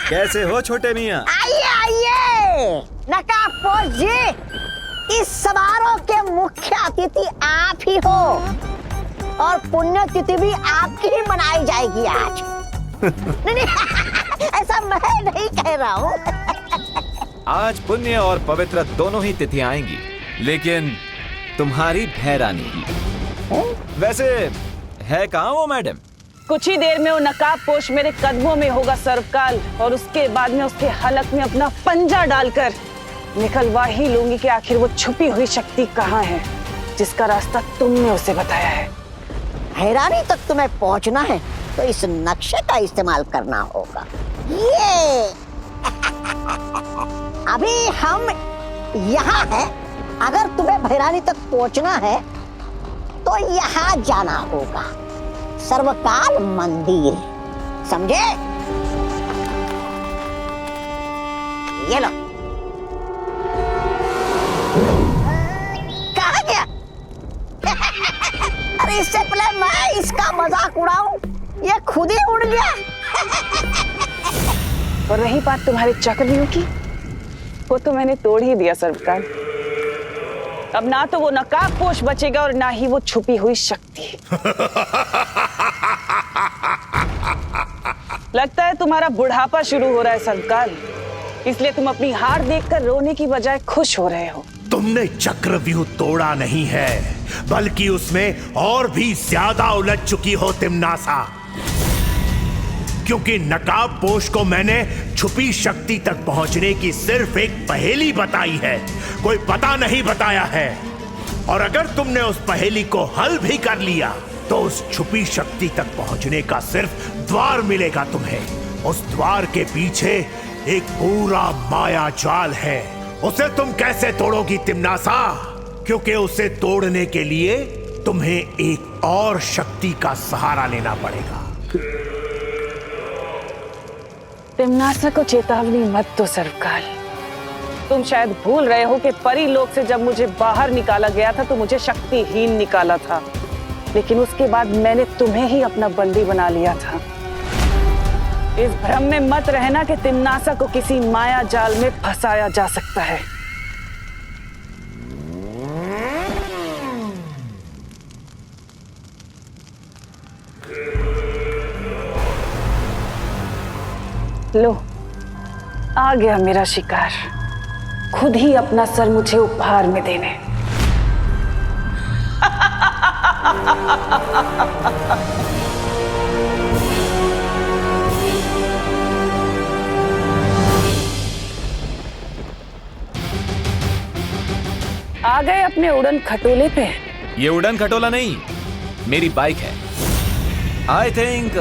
कैसे हो छोटे मियाँ? आइए आइए नकाबपोश जी, इस समारोह के मुख्य अतिथि आप ही हो और पुण्यतिथि भी आपकी ही मनाई जाएगी आज। नहीं, ऐसा मैं नहीं कह रहा हूँ। आज पुण्य और पवित्र दोनों ही तिथियां आएंगी, लेकिन तुम्हारी भैरानी की। वैसे है कहाँ वो मैडम? कुछ ही देर में वो नकाबपोश मेरे कदमों में होगा सर्वकाल, और उसके बाद में उसके हलक में अपना पंजा डालकर निकलवा ही लूंगी कि आखिर वो छुपी हुई शक्ति कहाँ है जिसका रास्ता तुमने उसे बताया है। भैरानी तक तुम्हें पहुंचना है तो इस नक्शे का इस्तेमाल करना होगा। ये अभी हम यहाँ हैं। अगर तुम्हें भैरानी तक पहुंचना है तो यहाँ जाना होगा, सर्वकाल मंदिर, समझे? ये लो। कहाँ गया? अरे इससे पहले मैं इसका मजाक उड़ाऊं, ये खुद ही उड़ गया। और रही बात तुम्हारे चक्रव्यूह की, वो तो मैंने तोड़ ही दिया सर्वकाल। अब ना तो वो नकाबपोश बचेगा और ना ही वो छुपी हुई शक्ति। लगता है तुम्हारा बुढ़ापा शुरू हो रहा है सर्वकाल, इसलिए तुम अपनी हार देखकर रोने की बजाय खुश हो रहे हो। तुमने चक्रव्यूह तोड़ा नहीं है, बल्कि उसमें और भी ज्यादा उलझ चुकी हो तिम्नासा। क्योंकि नकाबपोश को मैंने छुपी शक्ति तक पहुंचने की सिर्फ एक पहेली बताई है, कोई पता नहीं बताया है। और अगर तुमने उस पहेली को हल भी कर लिया तो उस छुपी शक्ति तक पहुंचने का सिर्फ द्वार मिलेगा तुम्हें। उस द्वार के पीछे एक पूरा माया जाल है। उसे तुम कैसे तोड़ोगी तिम्नासा? क्योंकि उसे तोड़ने के लिए तुम्हें एक और शक्ति का सहारा लेना पड़ेगा। तिम्नासा को चेतावनी मत दो सर्वकाल। तुम शायद भूल रहे हो कि परी लोक से जब मुझे बाहर निकाला गया था तो मुझे शक्तिहीन निकाला था, लेकिन उसके बाद मैंने तुम्हें ही अपना बंदी बना लिया था। इस भ्रम में मत रहना कि तिम्नासा को किसी माया जाल में फंसाया जा सकता है। लो, आ गया मेरा शिकार, खुद ही अपना सर मुझे उपहार में देने। आ गए अपने उड़न खटोले पे। ये उड़न खटोला नहीं, मेरी बाइक है। I think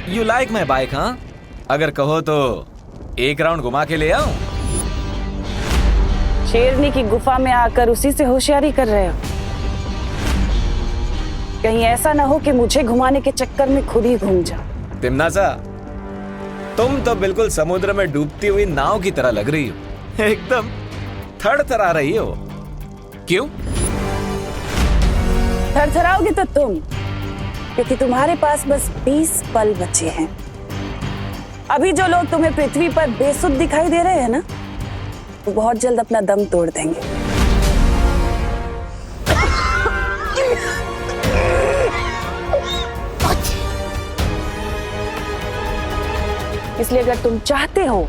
you like my bike. हाँ, अगर कहो तो एक राउंड घुमा के ले आऊं। शेरनी की गुफा में आकर उसी से होशियारी कर रहे हो? कहीं ऐसा ना हो कि मुझे घुमाने के चक्कर में खुद ही घूम जाओ। तिम्नासा, तुम तो बिल्कुल समुद्र में डूबती हुई नाव की तरह लग रही हो, एकदम थरथरा रही हो। क्यों? थरथराओगे तो तुम, क्योंकि तुम्हारे पास बस 20 पल बचे हैं। अभी जो लोग तुम्हें पृथ्वी पर बेसुध दिखाई दे रहे हैं ना, वो बहुत जल्द अपना दम तोड़ देंगे। इसलिए अगर तुम चाहते हो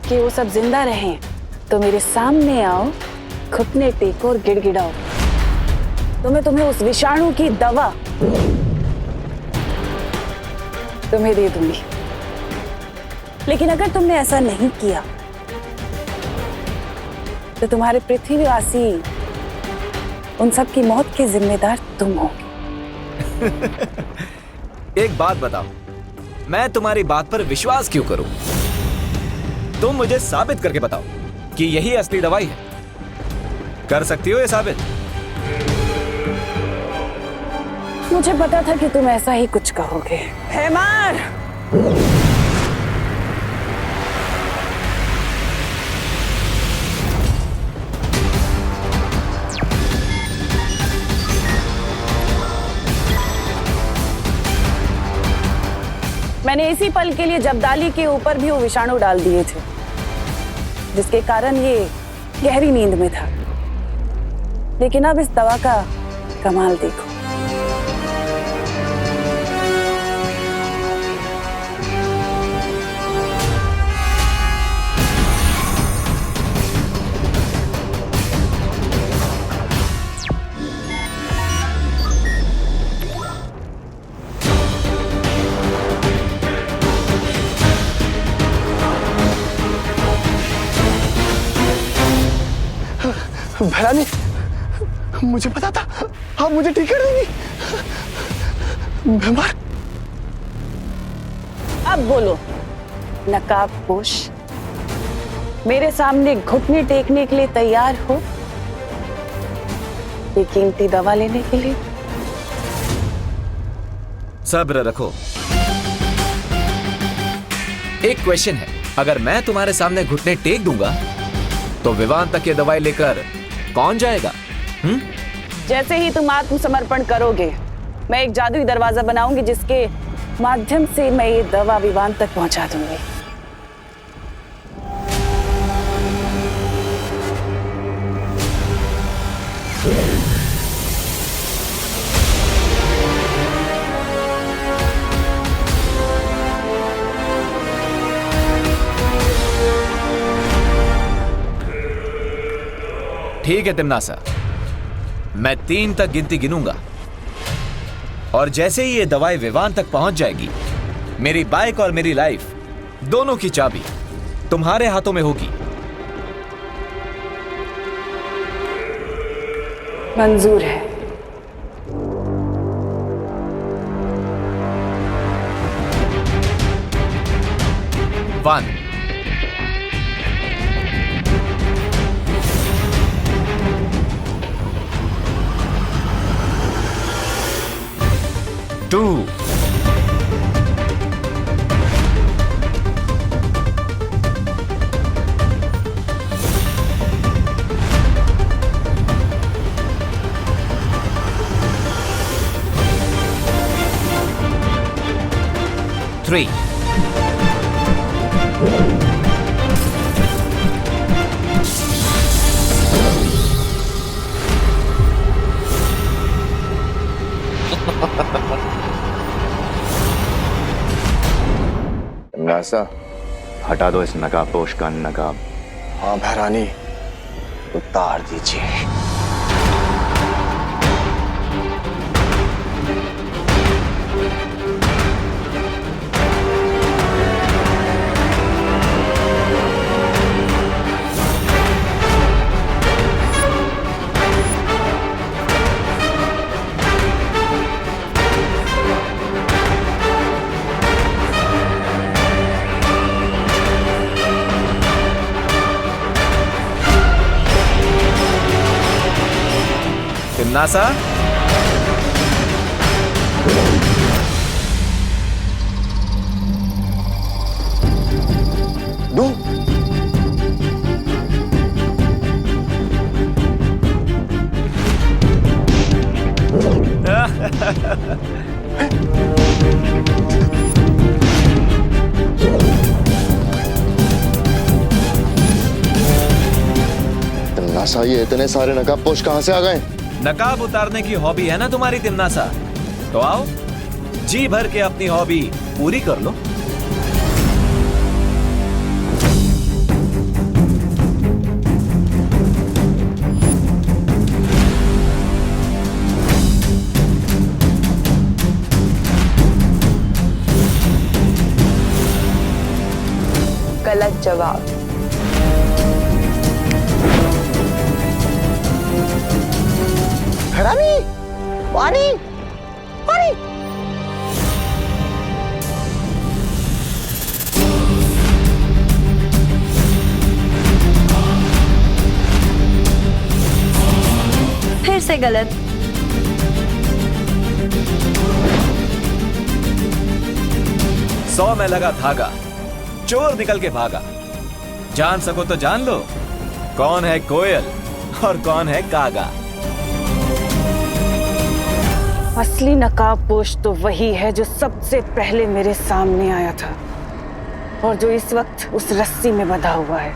कि वो सब जिंदा रहें, तो मेरे सामने आओ, घुटने टेको और गिड़गिड़ाओ, तो मैं तुम्हें उस विषाणु की दवा तुम्हें दे दूंगी। लेकिन अगर तुमने ऐसा नहीं किया तो तुम्हारे पृथ्वीवासी उन सब की मौत के जिम्मेदार तुम होगे। एक बात बताओ, मैं तुम्हारी बात पर विश्वास क्यों करूं? तुम मुझे साबित करके बताओ कि यही असली दवाई है। कर सकती हो ये साबित? मुझे पता था कि तुम ऐसा ही कुछ कहोगे। हैमार! मैं मैंने इसी पल के लिए जब्दाली के ऊपर भी वो विषाणु डाल दिए थे, जिसके कारण ये गहरी नींद में था। लेकिन अब इस दवा का कमाल देखो। भैरानी, मुझे पता था आप मुझे ठीक कर देंगी। बीमार। अब बोलो नकाबपोश, मेरे सामने घुटने टेकने के लिए तैयार हो ये कीमती दवा लेने के लिए? सब्र रखो। एक क्वेश्चन है, अगर मैं तुम्हारे सामने घुटने टेक दूंगा तो विवान तक ये दवाई लेकर कौन जाएगा? जैसे ही तुम आत्मसमर्पण करोगे, मैं एक जादुई दरवाजा बनाऊंगी जिसके माध्यम से मैं ये दवा विवान तक पहुंचा दूंगी। ठीक है तिम्नासा, मैं 3 तक गिनती गिनूंगा और जैसे ही ये दवाई विवान तक पहुंच जाएगी, मेरी बाइक और मेरी लाइफ दोनों की चाबी तुम्हारे हाथों में होगी। मंजूर है। वन, 2, 3, नासा, हटा दो इस नकाबपोश का नकाब। हाँ भैरानी, उतार दीजिए। तिम्नासा, दो। नासा, ये इतने सारे नकाबपोश कहां से आ गए? नकाब उतारने की हॉबी है ना तुम्हारी तिम्नासा, तो आओ जी भर के अपनी हॉबी पूरी कर लो। गलत जवाब। भैरानी, पानी, पानी। फिर से गलत। सौ में लगा धागा, चोर निकल के भागा। जान सको तो जान लो, कौन है कोयल और कौन है कागा। असली नकाबपोश तो वही है जो सबसे पहले मेरे सामने आया था और जो इस वक्त उस रस्सी में बंधा हुआ है।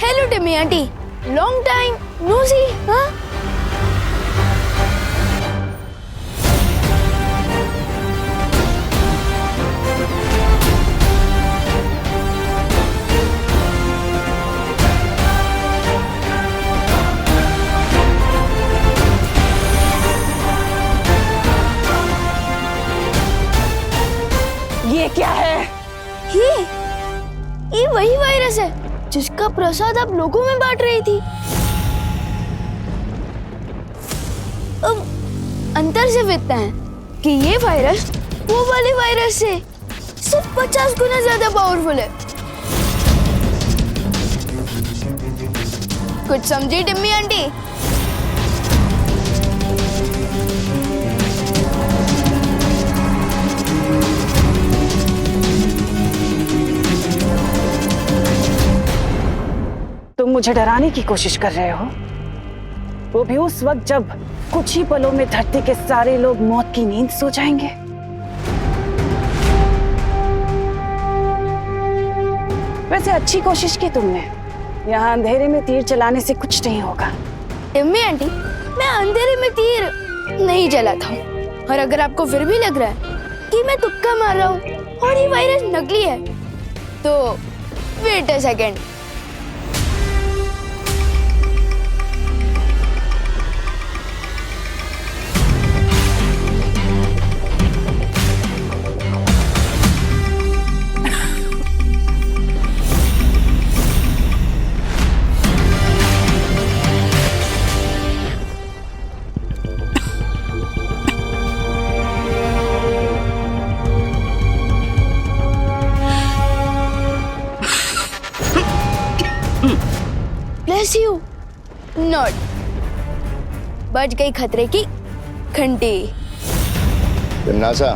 Hello Timmy aunty, long time no see. हाँ ये क्या है? ये वही वायरस है जिसका प्रसाद आप लोगों में बांट रही थी। अब अंतर सिर्फ इतना है कि ये वायरस वो वाले वायरस से सिर्फ 50 गुना ज्यादा पावरफुल है। कुछ समझी टिम्मी आंटी? तुम मुझे डराने की कोशिश कर रहे हो, वो भी उस वक्त जब कुछ ही पलों में धरती के सारे लोग मौत की नींद सो जाएंगे। वैसे अच्छी कोशिश की तुमने। यहाँ अंधेरे में तीर चलाने से कुछ नहीं होगा। टिम्मी आंटी, मैं अंधेरे में तीर नहीं चलाता हूँ, और अगर आपको फिर भी लग रहा है कि मैं तुक्का मार रहा हूँ और ये वायरस नकली है, तो wait a second. Bless you. Not. बच गई खतरे की घंटी। नासा,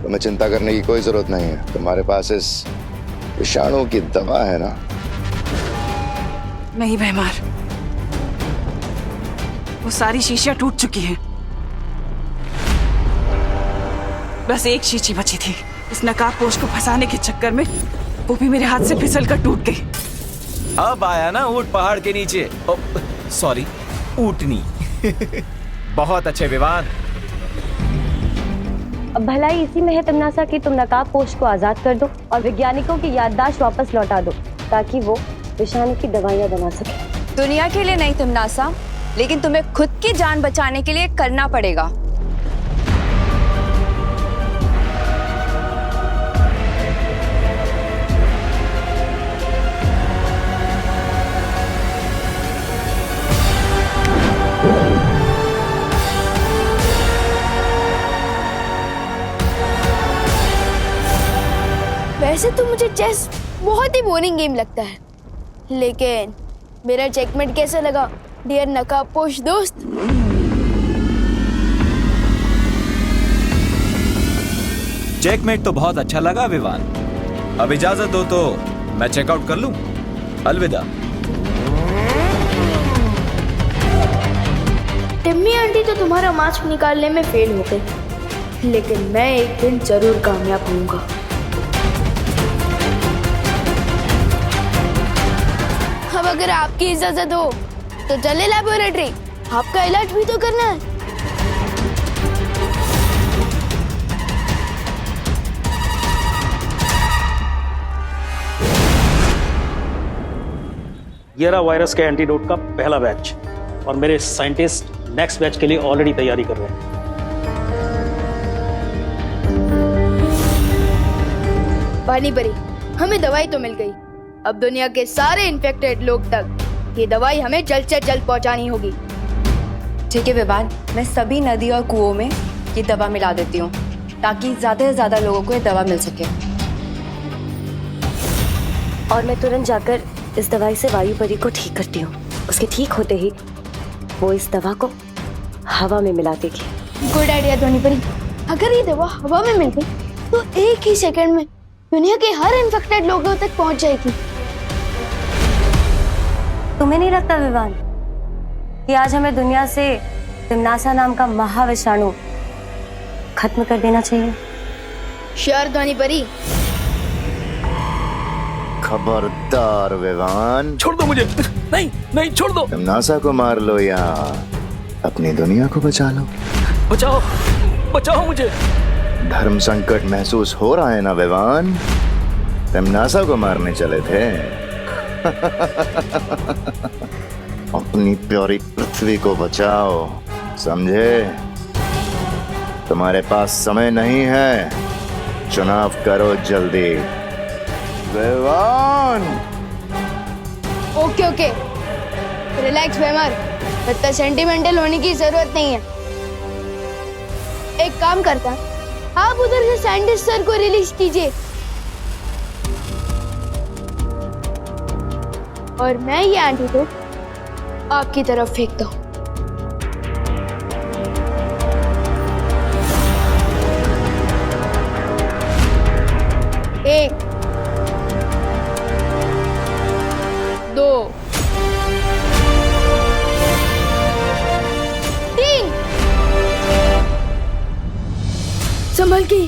तुम्हें चिंता करने की कोई जरूरत नहीं है। तुम्हारे पास इस विषाणु की दवा है ना? नहीं बेमार, वो सारी शीशियां टूट चुकी हैं। बस एक शीशी बची थी। इस नकाबपोश को फंसाने के चक्कर में वो भी मेरे हाथ से फिसल कर टूट गई। अब आया ना ऊंट पहाड़ के नीचे। सॉरी, ऊंटनी। बहुत अच्छे विवान। अब भलाई इसी में है तमनासा कि तुम नकाबपोश को आजाद कर दो और वैज्ञानिकों की याददाश्त वापस लौटा दो ताकि वो विषाणु की दवाइयां बना सके। दुनिया के लिए नहीं तमनासा, लेकिन तुम्हें खुद की जान बचाने के लिए करना पड़ेगा। वैसे तो मुझे चेस बहुत ही बोरिंग गेम लगता है, लेकिन मेरा चेकमेट कैसा लगा डियर नकाबपोश दोस्त? चेकमेट तो बहुत अच्छा लगा विवान। अब इजाजत दो तो मैं चेकआउट कर लूं। अलविदा। टिम्मी आंटी तो तुम्हारा मास्क निकालने में फेल हो गई, लेकिन मैं एक दिन जरूर कामयाब होऊंगा। अब अगर आपकी इजाजत हो तो चले लैबोरेटरी, आपका इलाज भी तो करना है। ये रहा वायरस के एंटीडोट का पहला बैच, और मेरे साइंटिस्ट नेक्स्ट बैच के लिए ऑलरेडी तैयारी कर रहे हैं। पानी परी, हमें दवाई तो मिल गई। अब दुनिया के सारे इन्फेक्टेड लोग तक ये दवाई हमें जल्द से जल्द पहुंचानी होगी। ठीक है विवान, मैं सभी नदी और कुओं में ये दवा मिला देती हूँ ताकि ज्यादा से ज्यादा लोगों को ये दवा मिल सके। और मैं तुरंत जाकर इस दवाई से वायु परी को ठीक करती हूँ। उसके ठीक होते ही वो इस दवा को हवा में मिला देगी। गुड आइडिया धोनी परी। अगर ये दवा हवा में मिल गई तो एक ही सेकंड में दुनिया के हर इन्फेक्टेड लोगों तक पहुंच जाएगी। तुम्हें नहीं लगता विवान कि आज हमें दुनिया से तिम्नासा नाम का महाविषाणु खत्म कर देना चाहिए? श्योर धोनी परी। खबरदार विवान, छोड़ दो मुझे। नहीं नहीं, छोड़ दो। तिम्नासा को मार लो या अपनी दुनिया को बचा लो। बचाओ बचाओ मुझे। धर्म संकट महसूस हो रहा है ना विवान? तिम्नासा को मारने चले थे। अपनी प्यारी पृथ्वी को बचाओ, समझे? तुम्हारे पास समय नहीं है, चुनाव करो जल्दी। विवान! ओके ओके, रिलैक्स बेमर, इतना सेंटिमेंटल होने की जरूरत नहीं है। एक काम करता है, आप उधर से साइंटिस्ट सर को रिलीज कीजिए और मैं ये एंटीडोट आपकी तरफ फेंकता हूँ। एक, दो, तीन, संभल के।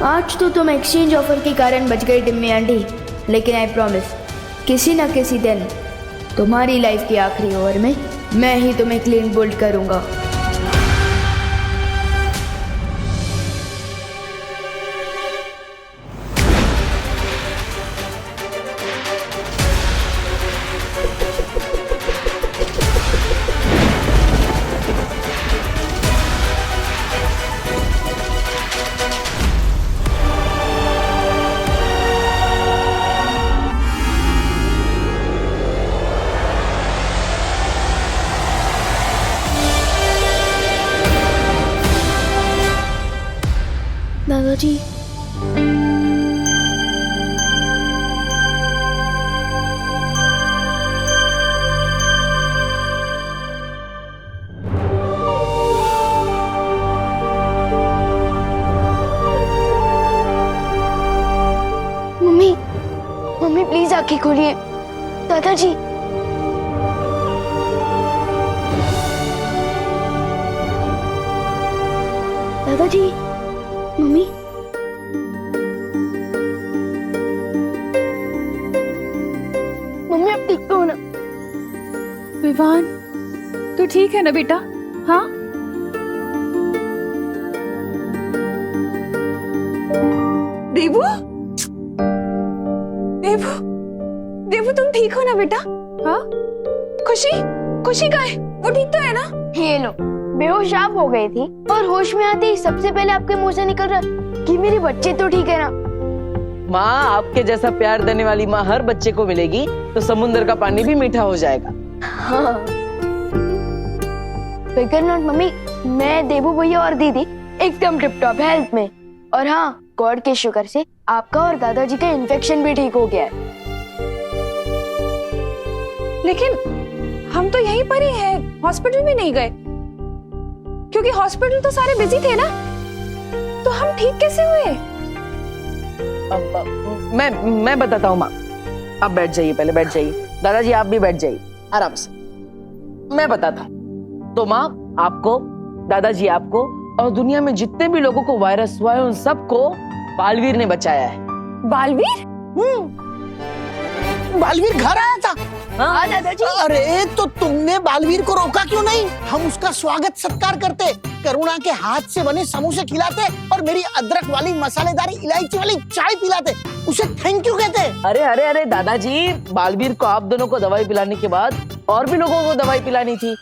आज तो तुम एक्सचेंज ऑफर के कारण बच गई डिम्मी आंटी, लेकिन आई प्रॉमिस किसी न किसी दिन तुम्हारी लाइफ की आखिरी ओवर में मैं ही तुम्हें क्लीन बोल्ड करूंगा। दादाजी, मम्मी मम्मी प्लीज आंखें खोलिए। दादाजी, दादाजी, मम्मी, मम्मी आप ठीक तो हो ना? विवान, तू ठीक है ना बेटा? हाँ? देवू, देवू, देवू तुम ठीक हो ना बेटा? हाँ? खुशी, खुशी कहाँ है? वो ठीक तो है ना? ये लो, बेहोश आप हो गई थी और होश में आते ही सबसे पहले आपके मुंह से निकल रहा कि मेरे बच्चे तो ठीक है ना। माँ, आपके जैसा प्यार देने वाली माँ हर बच्चे को मिलेगी तो समुद्र का पानी भी मीठा हो जाएगा। हाँ। फिकर नॉट मम्मी, मैं, देवू भैया और दीदी एकदम टिप टॉप हेल्थ में। और हाँ, गॉड के शुक्र से आपका और दादाजी का इन्फेक्शन भी ठीक हो गया है। लेकिन हम तो यहीं पर ही हैं, हॉस्पिटल में नहीं गए, क्योंकि हॉस्पिटल तो सारे बिजी थे ना, तो हम ठीक कैसे हुए? मैं बताता हूँ माँ, आप बैठ जाइए, पहले बैठ जाइए। दादाजी आप भी बैठ जाइए आराम से, मैं बताता हूँ। तो माँ, आपको, दादाजी आपको और दुनिया में जितने भी लोगों को वायरस हुआ है उन सबको बालवीर ने बचाया है। बालवीर? बालवीर घर आया था? हाँ दादाजी। अरे तो तुमने बालवीर को रोका क्यों नहीं? हम उसका स्वागत सत्कार करते, करुणा के हाथ से बने समोसे खिलाते और मेरी अदरक वाली मसालेदार इलायची वाली चाय पिलाते, उसे थैंक यू कहते। अरे अरे अरे दादाजी, बालवीर को आप दोनों को दवाई पिलाने के बाद और भी लोगों को दवाई पिलानी थी।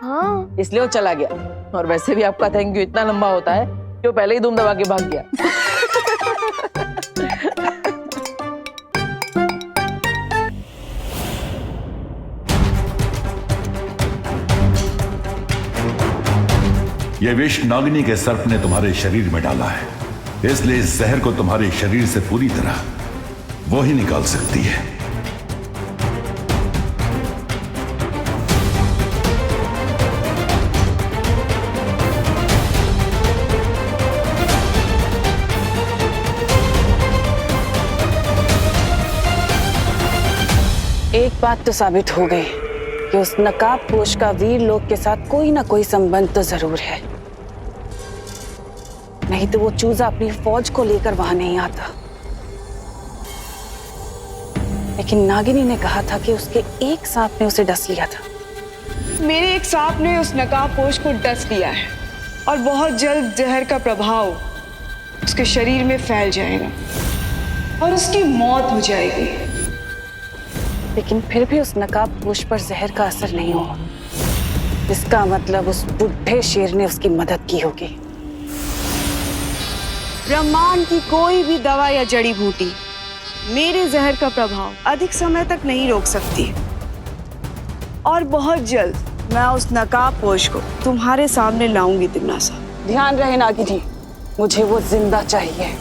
हाँ, इसलिए वो चला गया। और वैसे भी आपका थैंक यू इतना लंबा होता है कि वो पहले ही धूम दबा के भाग गया। ये विष नागिनी के सर्प ने तुम्हारे शरीर में डाला है, इसलिए इस जहर को तुम्हारे शरीर से पूरी तरह वो ही निकाल सकती है। एक बात तो साबित हो गई कि उस नकाबपोश का वीर लोक के साथ कोई ना कोई संबंध तो जरूर है, नहीं तो वो चूजा अपनी फौज को लेकर वहां नहीं आता। लेकिन नागिनी ने कहा था कि उसके एक सांप ने उसे डस लिया था। मेरे एक सांप ने उस नकाबपोश को डस लिया है और बहुत जल्द जहर का प्रभाव उसके शरीर में फैल जाएगा और उसकी मौत हो जाएगी। लेकिन फिर भी उस नकाबपोश पर जहर का असर नहीं हुआ। इसका मतलब उस बुढ़े शेर ने उसकी मदद की होगी। ब्रह्मांड की कोई भी दवा या जड़ी बूटी मेरे जहर का प्रभाव अधिक समय तक नहीं रोक सकती और बहुत जल्द मैं उस नकाबपोश को तुम्हारे सामने लाऊंगी तिमनासा। ध्यान रहे नागिनी, मुझे वो जिंदा चाहिए।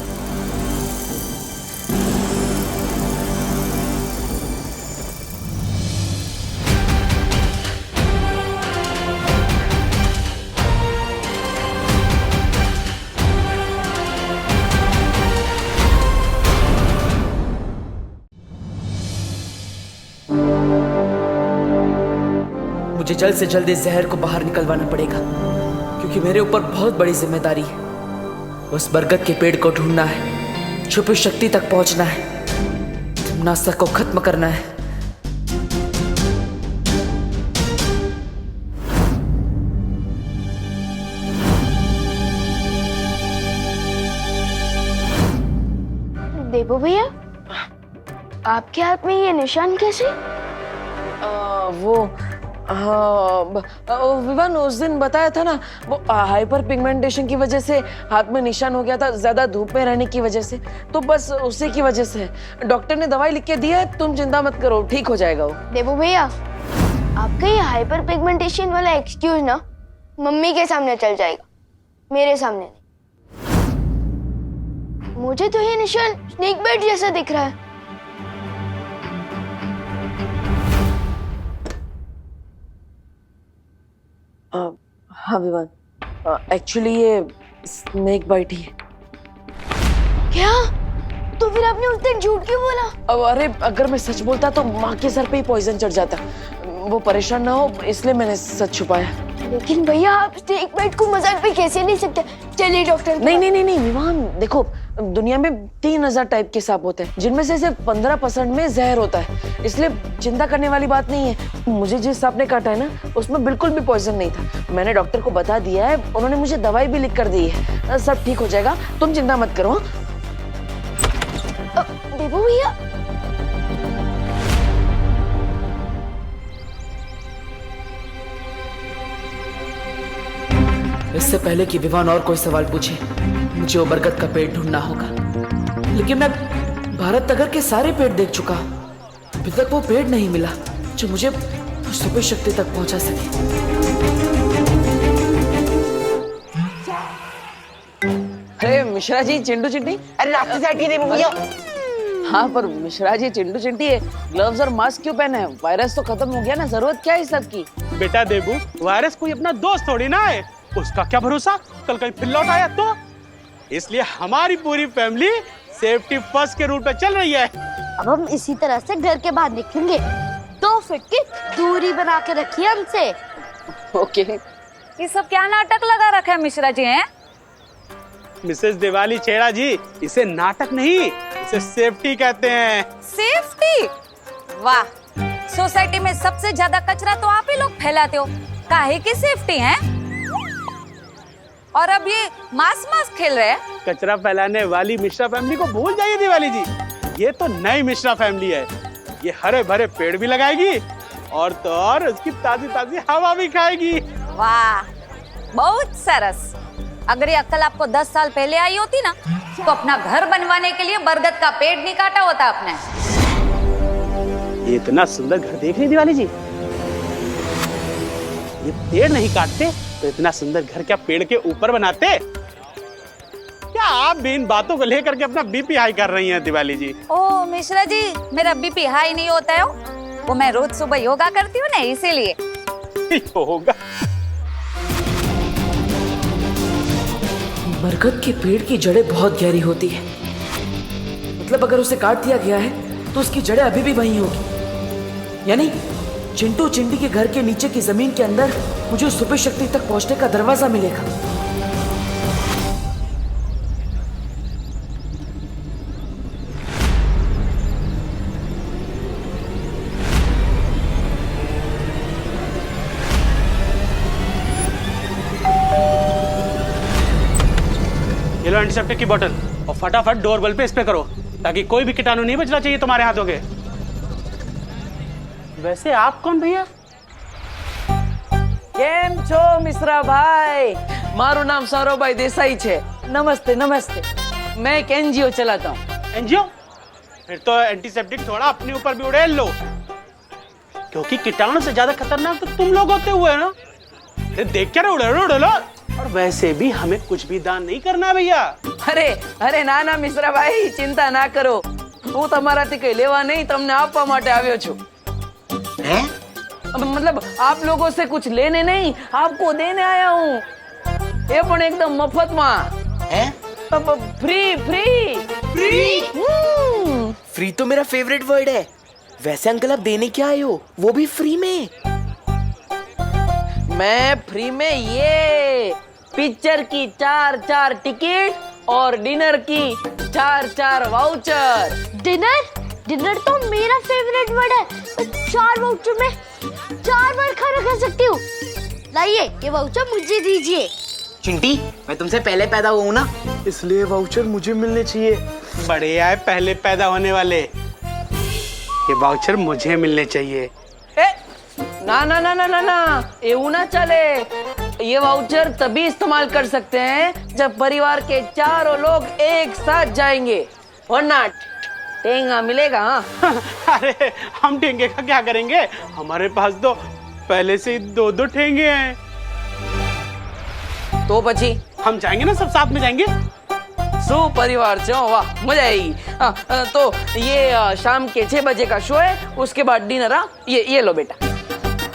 मुझे जल्द से जल्द इस जहर को बाहर निकलवाना पड़ेगा, क्योंकि मेरे ऊपर बहुत बड़ी जिम्मेदारी है। उस बरगद के पेड़ को ढूंढना है, छुपी शक्ति तक पहुंचना है, तिमनासा को खत्म करना है। देवो भैया, आपके हाथ में ये निशान कैसे? विवान उस दिन बताया था ना, वो हाइपर पिगमेंटेशन की वजह से हाथ में निशान हो गया था, ज्यादा धूप में रहने की वजह से, तो बस उसी की वजह से। डॉक्टर ने दवाई लिख के दी है, तुम चिंता मत करो, ठीक हो जाएगा वो। देवो भैया, आपका ये हाइपर पिगमेंटेशन वाला एक्सक्यूज ना मम्मी के सामने चल जाएगा, मेरे सामने नहीं। मुझे तो ये निशान स्नेक बाइट जैसा दिख रहा है। हाँ विवान, एक्चुअली ये स्नेक बाइट ही है। क्या? तो फिर आपने उस दिन झूठ क्यों बोला? अरे अगर मैं सच बोलता तो माँ के सर पे ही पॉइजन चढ़ जाता, वो परेशान ना हो इसलिए मैंने सच छुपाया। लेकिन भैया, आप स्नेक बाइट को मजाक पे कैसे नहीं सकते? चलिए डॉक्टर। नहीं विवान, देखो दुनिया में 3000 टाइप के सांप होते हैं, जिनमें से सिर्फ 15% में जहर होता है, इसलिए चिंता करने वाली बात नहीं है। मुझे जिस सांप ने काटा है ना, उसमें बिल्कुल भी पॉइजन नहीं था। मैंने डॉक्टर को बता दिया है, उन्होंने मुझे दवाई भी लिख कर दी है, सब ठीक हो जाएगा, तुम चिंता मत करो। देवो भैया, इससे पहले कि विवान और कोई सवाल पूछे, मुझे वो बरगद का पेड़ ढूंढना होगा। लेकिन मैं भारत नगर के सारे पेड़ देख चुका, अभी तक वो पेड़ नहीं मिला जो मुझे सुपर शक्ति तक पहुंचा सके। अरे मिश्रा जी, चिंटू चिंटी, अरे रास्ते से हटिए देवो भैया। हाँ पर मिश्रा जी, चिंटू चिंटी है, ग्लव्स और मास्क क्यों पहने हैं? वायरस तो खत्म हो गया ना, जरूरत क्या है इस सब की? बेटा देबू, वायरस कोई अपना दोस्त थोड़ी ना है, उसका क्या भरोसा कल कहीं फिर लौट आया तो। इसलिए हमारी पूरी फैमिली सेफ्टी फर्स्ट के रूट पे चल रही है। अब हम इसी तरह से घर के बाहर निकलेंगे, 2 फीट की दूरी बना के रखिए हमसे। ओके। ये सब क्या नाटक लगा रखा है मिश्रा जी हैं? मिसेस दिवाली छेड़ा जी, इसे नाटक नहीं, इसे सेफ्टी कहते हैं। सेफ्टी? वाह, सोसाइटी में सबसे ज्यादा कचरा तो आप ही लोग फैलाते हो, काहे की सेफ्टी है? और अब ये मास खेल रहे हैं। कचरा फैलाने वाली मिश्रा फैमिली को भूल जाइए दिवाली जी, ये तो नई मिश्रा फैमिली है। ये हरे भरे पेड़ भी लगाएगी और तो और उसकी ताजी ताजी हवा भी खाएगी। वाह, बहुत सरस। अगर ये अक्ल आपको 10 साल पहले आई होती ना, तो अपना घर बनवाने के लिए बरगद का पेड़ नहीं काटा होता आपने। ये इतना सुंदर घर देख रही दिवाली जी, ये पेड़ नहीं काटते तो इतना सुंदर घर क्या पेड़ के ऊपर बनाते? क्या आप भी इन बातों को लेकर के अपना बीपी हाई कर रही हैं दिवाली जी। ओ मिश्रा जी, मेरा बीपी हाई नहीं होता है वो मैं रोज सुबह योगा करती हूँ ना, इसीलिए। योगा? बरगद के पेड़ की जड़ें बहुत गहरी होती है, मतलब अगर उसे काट दिया गया है तो उसकी जड़ें अभी भी वहीं होगी। यानी चिंटू चिंटी के घर के नीचे की जमीन के अंदर मुझे उस सुपर शक्ति तक पहुंचने का दरवाजा मिलेगा। ये लो एंटीसेप्टिक की बोतल और फटाफट डोरबेल पे स्प्रे करो ताकि कोई भी कीटाणु नहीं बचना चाहिए तुम्हारे हाथों के। वैसे आप कौन भैया? કેમ છો મિશ્રા ભાઈ? મારું નામ સૌરભભાઈ દેસાઈ છે। નમસ્તે નમસ્તે। मैं एक एनजीओ चलाता हूँ। एनजीओ? फिर तो एंटीसेप्टिक थोड़ा अपने ऊपर भी उड़ेल लो, क्योंकि कीटाणु से ज्यादा खतरनाक तो तुम लोग होते हुए ना। देख क्या उड़े लो। और वैसे भी हमें कुछ भी दान नहीं करना है भैया। अरे अरे ना ना मिश्रा भाई चिंता ना करो, હું તમારાથી કઈ લેવા નહીં, તમને આપવા માટે આવ્યો છું। मतलब आप लोगों से कुछ लेने नहीं, आपको देने आया हूँ। ये पण एकदम मफत में। Free free free? फ्री तो मेरा फेवरेट वर्ड है। वैसे अंकल आप देने क्या आए हो, वो भी फ्री में? मैं फ्री में ये पिक्चर की 4 टिकट और डिनर की 4 वाउचर। डिनर तो मेरा फेवरेट वर्ड है। 4 वाउचर में 4 बार खाना खा सकती हूँ। लाइए ये वाउचर मुझे दीजिए। चिंटी, मैं तुमसे पहले पैदा हुआ हूँ ना, इसलिए वाउचर मुझे मिलने चाहिए। बड़े आए पहले पैदा होने वाले, ये वाउचर मुझे मिलने चाहिए। ना ना ना ना ना ना, ये ना चले। ये वाउचर तभी इस्तेमाल कर सकते हैं जब परिवार के चारों लोग एक साथ जाएंगे, वरना टेंगा मिलेगा। अरे हम टेंगे का क्या करेंगे, हमारे पास तो पहले से ही 2 ठेंगे हैं। तो बची हम जाएंगे ना, सब साथ में जाएंगे। परिवार से वाह मजा आएगी। तो ये शाम के 6 बजे का शो है, उसके बाद डिनर। ये लो बेटा,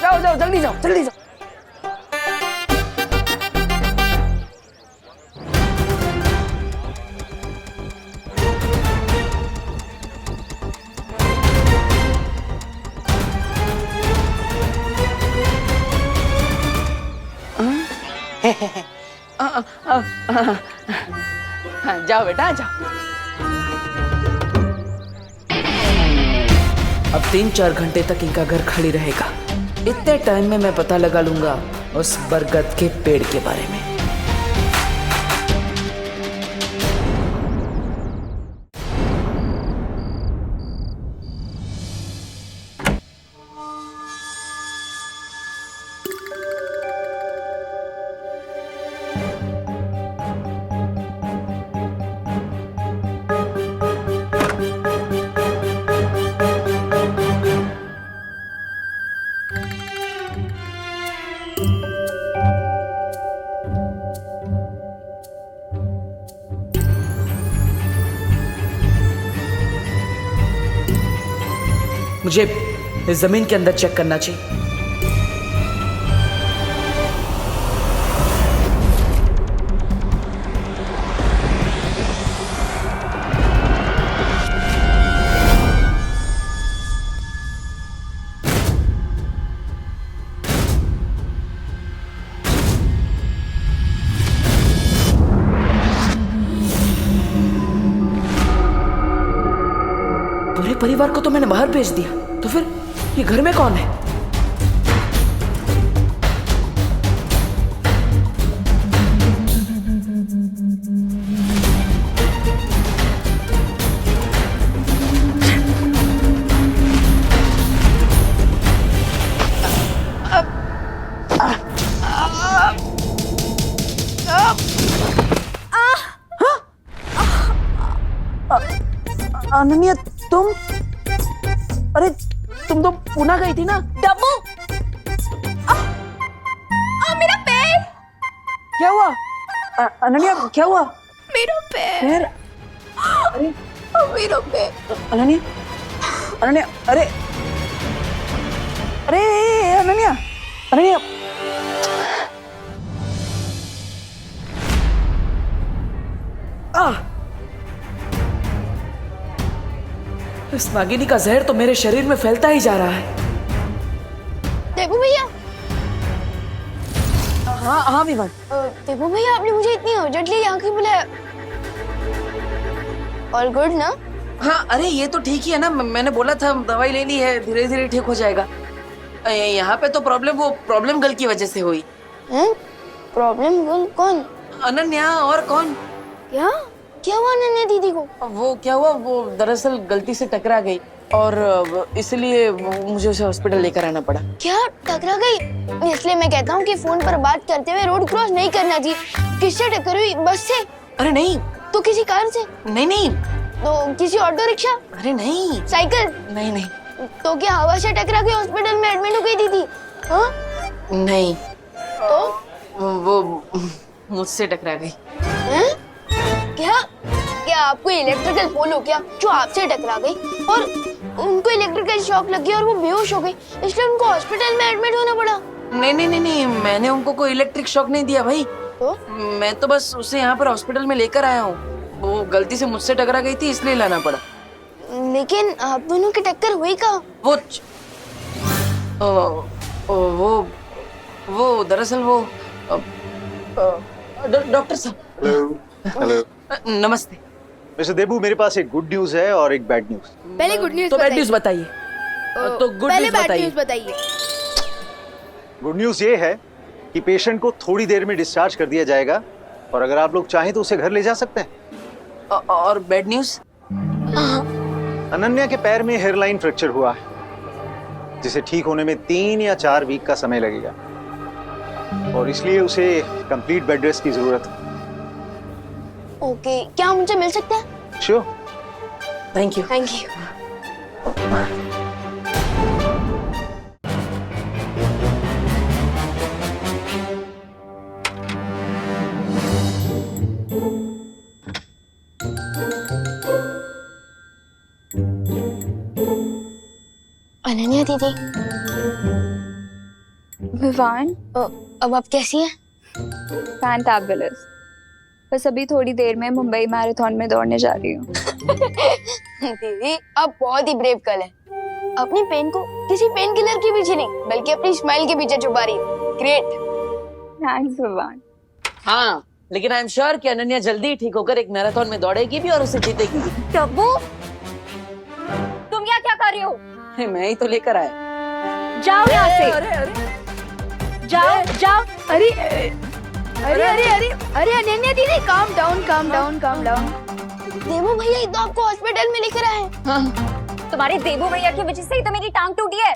जाओ जाओ जल्दी जाओ जल्दी जाओ। जाओ बेटा जाओ। अब 3-4 घंटे तक इनका घर खाली रहेगा। इतने टाइम में मैं पता लगा लूंगा उस बरगद के पेड़ के बारे में। मुझे इस जमीन के अंदर चेक करना चाहिए। पूरे परिवार को तो मैंने बाहर भेज दिया, तो फिर ये घर में कौन है? अनन्या तुम, अरे तुम तो पुणे गई थी ना? डब्बू, मेरा पैर। क्या हुआ? अनन्या क्या हुआ? मेरा पैर। अरे मेरा पैर। अनन्या, अनन्या, अरे अरे अनन्या, अनन्या। इस नागिनी का जहर तो मेरे शरीर में फैलता ही जा रहा है। देबू भैया। हाँ हाँ विमान। देबू भैया, आपने मुझे इतनी अर्जेंटली यहाँ क्यों बुलाया? ऑल गुड ना? हाँ, अरे ये तो ठीक ही है ना। मैंने बोला था दवाई ले ली है, धीरे धीरे ठीक हो जाएगा। यहाँ पे तो प्रॉब्लम गर्ल की वजह से हुई। प्रॉब्लम गर्ल कौन? अनन्या, और कौन? क्या हुआ अनन्या दीदी को? वो क्या हुआ, वो दरअसल गलती से टकरा गई और इसलिए मुझे उसे हॉस्पिटल लेकर आना पड़ा। क्या टकरा गई? इसलिए मैं कहता हूँ कि फोन पर बात करते हुए रोड क्रॉस नहीं करना चाहिए। किससे टक्कर हुई? बस से? अरे नहीं। तो किसी कार से? नहीं नहीं। तो किसी ऑटो रिक्शा? अरे नहीं। साइकिल? नहीं नहीं। तो क्या हवा से टकरा के हॉस्पिटल में एडमिट हो गई दीदी? हाँ? नहीं। तो वो मुझसे टकरा गई। क्या आपको इलेक्ट्रिकल पोल हो क्या जो आपसे टकरा गई और उनको इलेक्ट्रिकल शॉक लग गया और वो बेहोश हो गई, इसलिए उनको हॉस्पिटल में एडमिट होना पड़ा? नहीं नहीं नहीं नहीं, मैंने उनको कोई इलेक्ट्रिक शॉक नहीं दिया भाई। तो? मैं तो बस उसे यहाँ पर हॉस्पिटल में लेकर आया हूँ। वो गलती से मुझसे टकरा गई थी इसलिए लाना पड़ा। लेकिन आप दोनों की टक्कर हुई कहाँ? वो दरअसल वो डॉक्टर साहब। हेलो। नमस्ते मिस्टर देबू, मेरे पास एक गुड न्यूज है और एक बैड न्यूज। पहले गुड न्यूज तो बैड न्यूज बताइए। तो गुड न्यूज बताइए। गुड न्यूज ये है कि पेशेंट को थोड़ी देर में डिस्चार्ज कर दिया जाएगा और अगर आप लोग चाहें तो उसे घर ले जा सकते हैं। और बैड न्यूज? अनन्या के पैर में हेयरलाइन फ्रैक्चर हुआ है जिसे ठीक होने में 3 या 4 वीक का समय लगेगा और इसलिए उसे कंप्लीट बेड रेस्ट की जरूरत है। ओके, क्या मुझे मिल सकता है? Sure. Thank you. Thank you. Ananya दीदी। विवान, अब आप कैसी हैं? फैंटाबुलस। बस अभी थोड़ी देर में मुंबई मैराथन में दौड़ने जा रही हूँ। दीदी, आप बहुत ही ब्रेव गर्ल है। अपनी पेन को किसी पेन किलर के पीछे नहीं बल्कि अपनी स्माइल के पीछे छुपा रही है। ग्रेट। थैंक्स विवान। हाँ, लेकिन आई एम श्योर कि अनन्या जल्दी ठीक होकर एक मैराथन में दौड़ेगी भी और उसे जीतेगी। टब्बू, तुम यहाँ क्या कर रही हो? मैं ही तो लेकर आया। जाओ यहाँ से। अरे अरे जाओ जाओ। अरे अरे अरे अरे अरे अनन्या दीदी, calm down calm down calm down. देवू भैया तो आपको हॉस्पिटल में लेकर आए। हाँ। तुम्हारे देवू भैया की वजह से ही तो मेरी टांग टूटी है।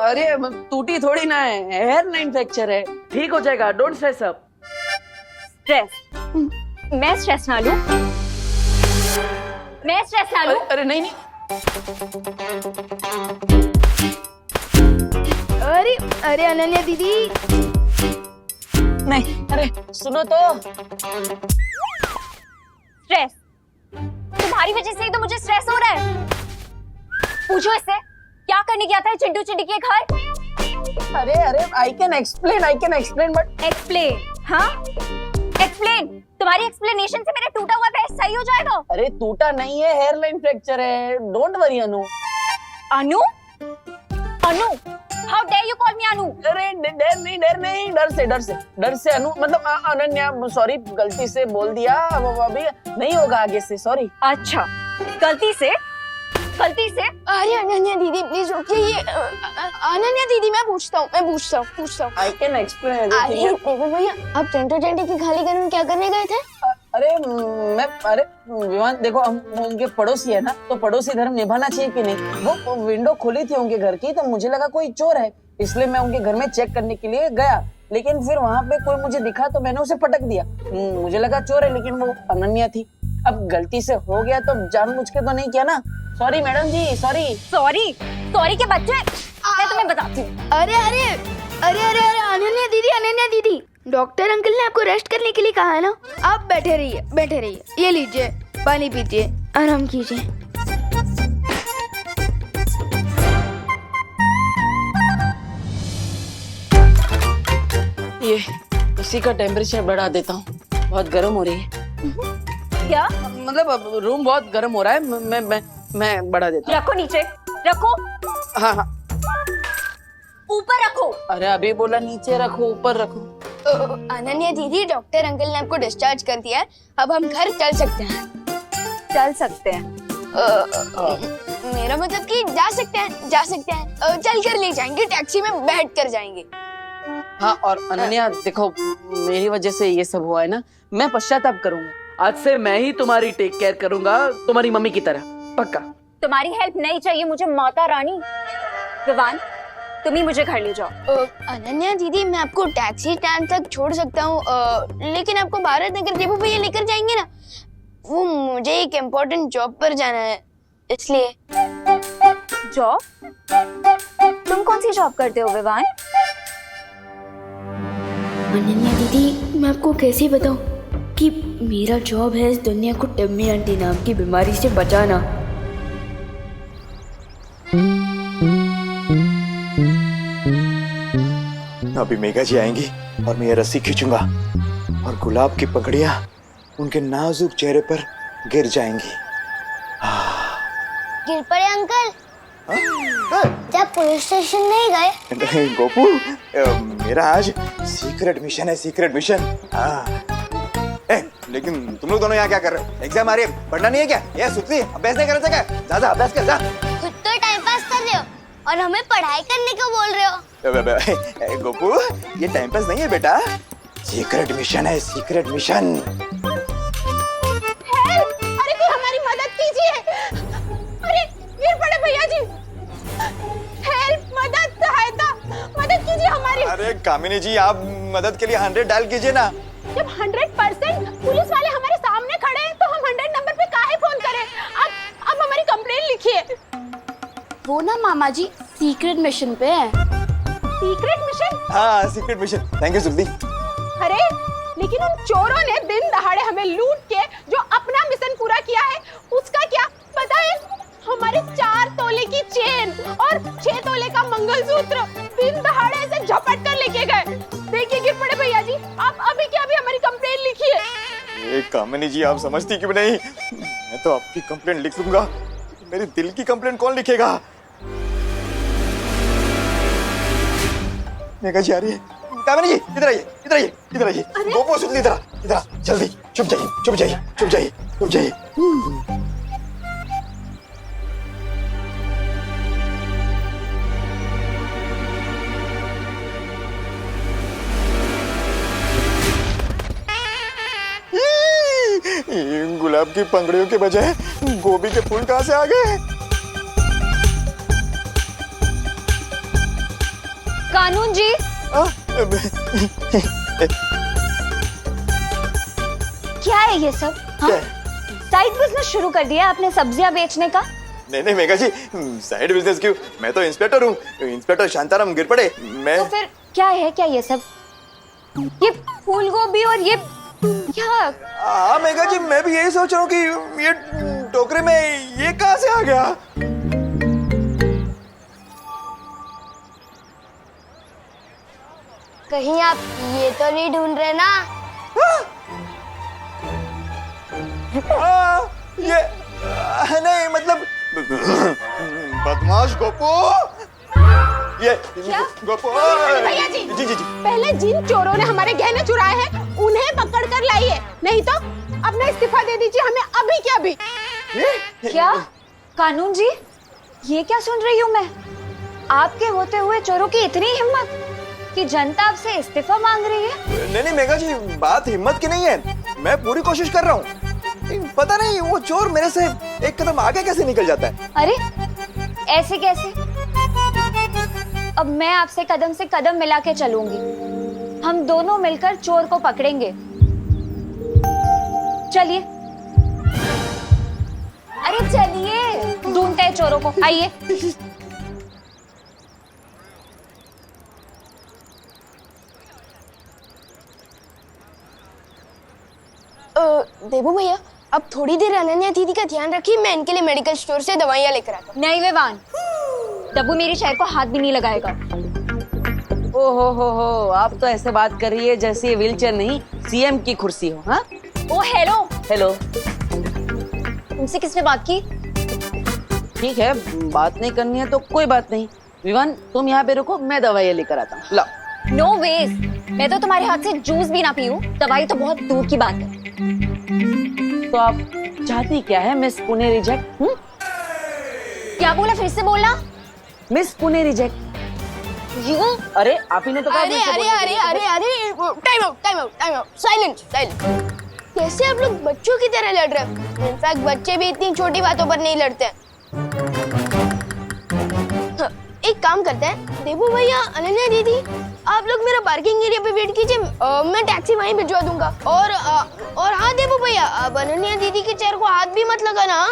अरे टूटी थोड़ी ना है, हेयर लाइन फ्रैक्चर है, ठीक हो जाएगा। Don't stress up. स्ट्रेस? मैं स्ट्रेस ना लूं? मैं स्ट्रेस ना लूं? अरे नहीं नहीं। अरे अरे अनन्या दीदी नहीं। अरे सुनो तो। स्ट्रेस? तुम्हारी वजह से ही तो मुझे स्ट्रेस हो रहा है। पूछो इससे क्या करने गया था चिंटू चिंटी के घर? अरे अरे I can explain but. Explain? हाँ, एक्सप्लेन। तुम्हारी एक्सप्लेनेशन से मेरा टूटा हुआ पैर सही हो जाएगा? अरे टूटा नहीं है, हेयर लाइन फ्रैक्चर है। Don't worry Anu. Anu? Anu? How dare you call me अनु? अरे डर नहीं, डर से अनु मतलब अनन्या, सॉरी गलती से बोल दिया। वो अभी नहीं होगा आगे से, सॉरी। अच्छा, गलती से? अरे अनन्या दीदी प्लीज रुकिए। ये अनन्या दीदी, मैं पूछता हूँ। I can explain. देखो भैया, आप चिंटू चिंटी की खाली घर में क्या करने गए थे? अरे विवान देखो, हम उनके पड़ोसी है ना, तो पड़ोसी धर्म निभाना चाहिए कि नहीं। वो विंडो खुली थी उनके घर की, तो मुझे लगा कोई चोर है, इसलिए मैं उनके घर में चेक करने के लिए गया। लेकिन फिर वहाँ पे कोई मुझे दिखा तो मैंने उसे पटक दिया। मुझे लगा चोर है, लेकिन वो अनन्या थी। अब गलती से हो गया तो जानबूझ के तो नहीं किया ना। सॉरी मैडम जी, सॉरी के बच्चे, मैं तुम्हें बताती हूँ। अरे अनन्या दीदी डॉक्टर अंकल ने आपको रेस्ट करने के लिए कहा है ना। आप बैठे रहिए, बैठे रहिए। ये लीजिए, पानी पीजिए, आराम कीजिए। ये इसी का टेम्परेचर बढ़ा देता हूँ, बहुत गर्म हो रही है। क्या मतलब अब रूम बहुत गर्म हो रहा है, मैं बढ़ा देता हूँ। रखो नीचे, रखो। हाँ हाँ, ऊपर रखो। अरे अभी बोला नीचे रखो, ऊपर रखो। अनन्या दीदी, डॉक्टर अंकल ने आपको डिस्चार्ज कर दिया है, अब हम घर चल सकते हैं। चल सकते हैं? मेरा मतलब कि जा सकते हैं, जा सकते हैं। चल कर ले जाएंगे, टैक्सी में बैठ कर जाएंगे। हाँ, और अनन्या देखो, मेरी वजह से ये सब हुआ है ना, मैं पश्चाताप करूंगा। आज से मैं ही तुम्हारी टेक केयर करूंगा, तुम्हारी मम्मी की तरह, पक्का। तुम्हारी हेल्प नहीं चाहिए मुझे माता रानी। विवान, तुम ही मुझे घर ले जाओ। अनन्या दीदी, मैं आपको टैक्सी स्टैंड तक छोड़ सकता हूँ, लेकिन आपको भारत नगर देवू भैया लेकर जाएंगे ना। वो मुझे एक इम्पोर्टेंट जॉब पर जाना है, इसलिए। जॉब? तुम कौन सी जॉब करते हो विवान? अनन्या दीदी, मैं आपको कैसे बताऊं कि मेरा जॉब है इस दुनिया को टम्मी आंटी नाम की बीमारी से बचाना। अभी मेघा जी आएंगी और मैं ये रस्सी खींचूंगा और गुलाब की पकड़ियां उनके नाजुक चेहरे पर गिर जाएंगी। गिर पड़े अंकल? जब पुलिस स्टेशन नहीं गए? नहीं गोपू, मेरा आज सीक्रेट मिशन है, सीक्रेट मिशन। लेकिन तुम लोग दोनों यहाँ क्या कर रहे हो? एग्जाम आ रही है, पढ़ना नहीं है क्या? ये सुतली अभ्यास नहीं करते क्या? जा अभ्यास कर जा। खुद तो टाइम पास कर रहे हो और हमें पढ़ाई करने को बोल रहे हो। गोपू, ये टाइम पास नहीं है बेटा, सीक्रेट मिशन है, सीक्रेट मिशन। अरे कोई हमारी मदद कीजिए। अरे गिर पड़े भैया जी। हेल्प, मदद, सहायता, मदद कीजिए हमारी। अरे कामिनी जी, आप मदद के लिए 100 डायल कीजिए ना। जब 100% पुलिस वाले हमारे सामने खड़े हैं तो हम 100 नंबर पे काहे फोन करें? अब हमारी कंप्लेंट लिखिए। वो ना मामा जी सीक्रेट मिशन पे है। Secret mission? हाँ, सीक्रेट मिशन। थैंक यू सुल्दी। अरे लेकिन उन चोरों ने दिन दहाड़े हमें लूट के जो अपना मिशन पूरा किया है, उसका क्या पता है? हमारे 4 तोले की चेन और 6 तोले का मंगलसूत्र दिन दहाड़े से झपट कर लेके गए। देखिए गिर पड़े भैया जी, आप अभी क्या अभी हमारी कंप्लेंट लिखिए। कामिनी जी, आप समझती क्यों नहीं? मैं तो आपकी कंप्लेंट लिख लूंगा, मेरी दिल की कंप्लेंट कौन लिखेगा? मेघा जी आ रही है। कामिनी जी, इधर आइए, इधर आइए, इधर आइए। गोपू सुतली, इधर इधर जल्दी। चुप जाइए, चुप जाइए, चुप जाइए, चुप जाइए। गुलाब की पंखड़ियों के बजाय गोभी के फूल कहाँ से आ गए? कानून जी, क्या है ये सब? साइड बिजनेस शुरू कर दिया आपने सब्जियां बेचने का? नहीं मेघा जी, साइड बिजनेस क्यों? मैं तो इंस्पेक्टर हूँ, इंस्पेक्टर शांताराम गिर पड़े। मैं तो फिर क्या है, क्या ये सब? ये फूल गोभी और ये क्या? हाँ मेघा जी, मैं भी यही सोच रहा हूँ कि ये टोकरे में ये कहाँ से आ गया? कहीं आप ये तो नहीं ढूंढ रहे ना? ये नहीं, मतलब बदमाश गोपू। ये गोपू। भैया जी, जी जी जी, पहले जिन चोरों ने हमारे गहने चुराए हैं उन्हें पकड़ कर लाइए, नहीं तो अपना इस्तीफा दे दीजिए हमें अभी के अभी। क्या? कानून जी, ये क्या सुन रही हूँ मैं? आपके होते हुए चोरों की इतनी हिम्मत कि जनता आपसे इस्तीफा मांग रही है? नहीं मेघा जी, बात हिम्मत की नहीं है, मैं पूरी कोशिश कर रहा हूँ। पता नहीं वो चोर मेरे से एक कदम आगे कैसे निकल जाता है। अरे ऐसे कैसे? अब मैं आपसे कदम से कदम मिला के चलूंगी, हम दोनों मिलकर चोर को पकड़ेंगे। चलिए, अरे चलिए, ढूंढते हैं चोरों को, आइए। देबू भैया, अब थोड़ी देर अनन्या दीदी का ध्यान रखिए, मैं इनके लिए मेडिकल स्टोर से दवाइयाँ लेकर आता हूँ। नहीं विवान, डब्बू मेरी चेयर को हाथ भी नहीं लगाएगा। ओ हो, आप तो ऐसे बात कर रही है जैसे ये व्हीलचेयर नहीं सीएम की कुर्सी हो। हाँ ओ हेलो हेलो, तुमसे किसने बात की? ठीक है, बात नहीं करनी है तो कोई बात नहीं। विवान तुम यहाँ पे रुको, मैं दवाइयाँ लेकर आता हूँ। लो। नो वेज, मैं तो तुम्हारे हाथ से जूस भी ना पीऊं, दवाई तो बहुत दूर की बात है। तो आप चाहती क्या है मिस पुणे रिजेक्ट? क्या बोला, फिर से बोलना। Miss Pune reject. यू? अरे आप ही ने तो कहा। अरे अरे अरे अरे अरे, टाइम आउट, साइलेंट। कैसे आप लोग बच्चों की तरह लड़ रहे हो? इनफैक्ट बच्चे भी इतनी छोटी बातों पर नहीं लड़ते। एक काम करते हैं, देबू भैया, अनन्या दीदी, आप लोग मेरा पार्किंग एरिया पे वेट कीजिए, मैं टैक्सी वहीं भिजवा दूंगा। और हाँ देबू भैया, अब अनन्या दीदी के चेयर को हाथ भी मत लगाना,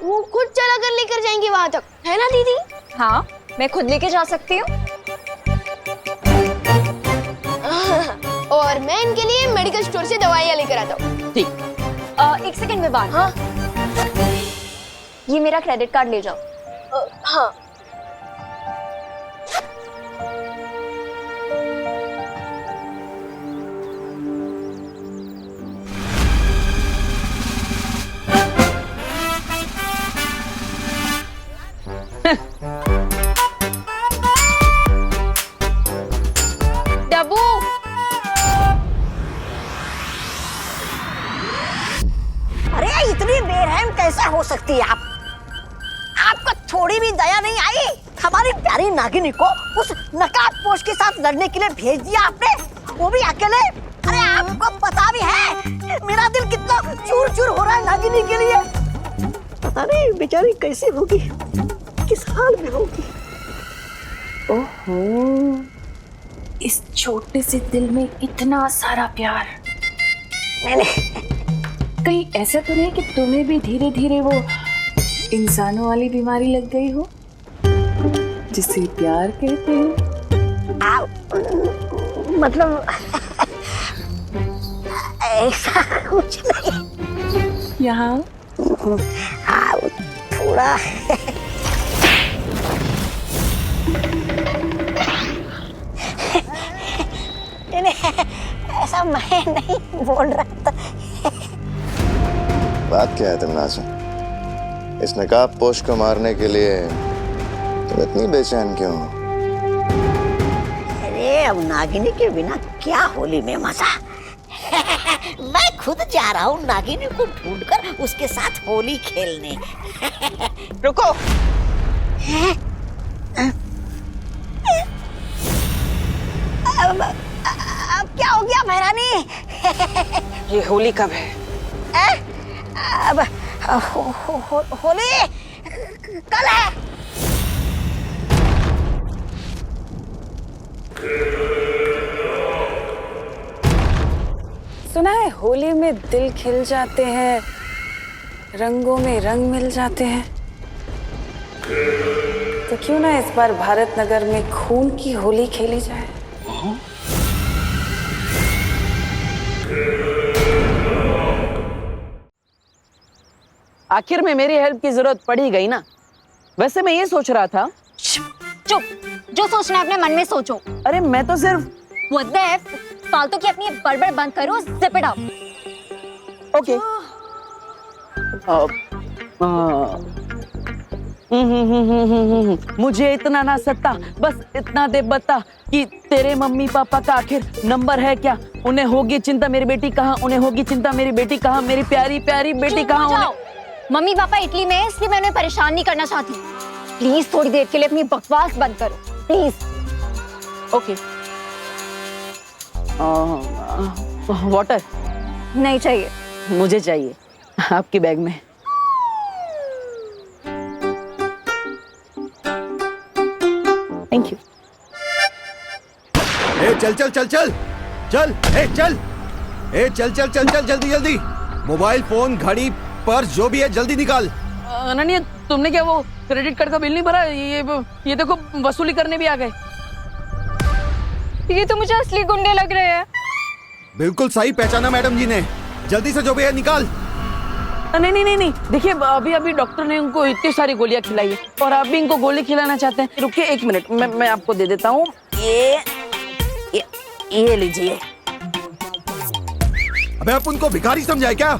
वो खुद चला कर लेकर जाएंगी वहां तक, है ना दीदी? हाँ, मैं खुद लेके जा सकती हूँ। और मैं इनके लिए मेडिकल स्टोर से दवाइयाँ लेकर आता हूँ। ठीक। एक सेकंड में बात। हाँ, ये मेरा क्रेडिट कार्ड ले जाओ। हाँ। डब्बू, अरे इतनी बेरहम कैसे हो सकती है आप? आपको थोड़ी भी दया नहीं आई? हमारी प्यारी नागिनी को उस नकाबपोश के साथ लड़ने के लिए भेज दिया आपने, वो भी अकेले। अरे आपको पता भी है मेरा दिल कितना चूर चूर हो रहा है नागिनी के लिए। पता नहीं बेचारी कैसी होगी, किस हाल में होगी। ओहो, इस छोटे से दिल में इतना सारा प्यार। कहीं ऐसा तो नहीं कि तुम्हें भी धीरे धीरे वो इंसानों वाली बीमारी लग गई हो जिसे प्यार कहते हैं? मतलब ऐसा कुछ नहीं। यहाँ थोड़ा ऐसा मैं नहीं बोल रहा था। बात क्या है तमन्ना? इस नकाबपोश को मारने के लिए तुम इतनी बेचैन क्यों हो? अरे अब नागिनी के बिना क्या होली में मजा। मैं खुद जा रहा हूँ नागिनी को ढूंढकर उसके साथ होली खेलने। रुको। अब क्या हो गया महारानी? ये होली कब है? अब होली कल है। सुना है होली में दिल खिल जाते हैं, रंगों में रंग मिल जाते हैं। तो क्यों ना इस बार भारत नगर में खून की होली खेली जाए। आखिर में मेरी हेल्प की जरूरत पड़ी गई ना। वैसे मैं ये सोच रहा था। चुप, जो सोचना है अपने मन में सोचो। अरे मैं तो सिर्फ What the F? फालतू की अपनी बड़बड़ बंद करो, zip it up। ओके। मुझे इतना ना सत्ता, बस इतना दे बता कि तेरे मम्मी पापा का आखिर नंबर है क्या? उन्हें होगी चिंता मेरी बेटी कहाँ, उन्हें होगी चिंता मेरी बेटी कहाँ, मेरी प्यारी प्यारी बेटी कहाँ। मम्मी पापा इटली में, इसलिए मैं उन्हें परेशान नहीं करना चाहती। प्लीज थोड़ी देर के लिए अपनी बकवास बंद करो, प्लीज। ओके। वाटर नहीं चाहिए। मुझे चाहिए, आपके बैग में। Thank you. ए चल चल चल चल चल, ए चल, ए चल चल चल चल, जल्दी जल्दी। मोबाइल फोन, घड़ी, पर्स, जो भी है जल्दी निकाल। अनन्या, तुमने क्या वो क्रेडिट कार्ड का बिल नहीं भरा? ये देखो वसूली करने भी आ गए। ये तो मुझे असली गुंडे लग रहे हैं। बिल्कुल सही पहचाना मैडम जी ने। जल्दी से जो भी है निकाल। नहीं, देखिए अभी अभी डॉक्टर ने उनको इतनी सारी गोलियां खिलाई है और आप भी इनको गोली खिलाना चाहते हैं। रुकिए 1 मिनट, मैं आपको दे देता हूँ। ये लीजिए। अबे आप उनको भिखारी समझा है क्या?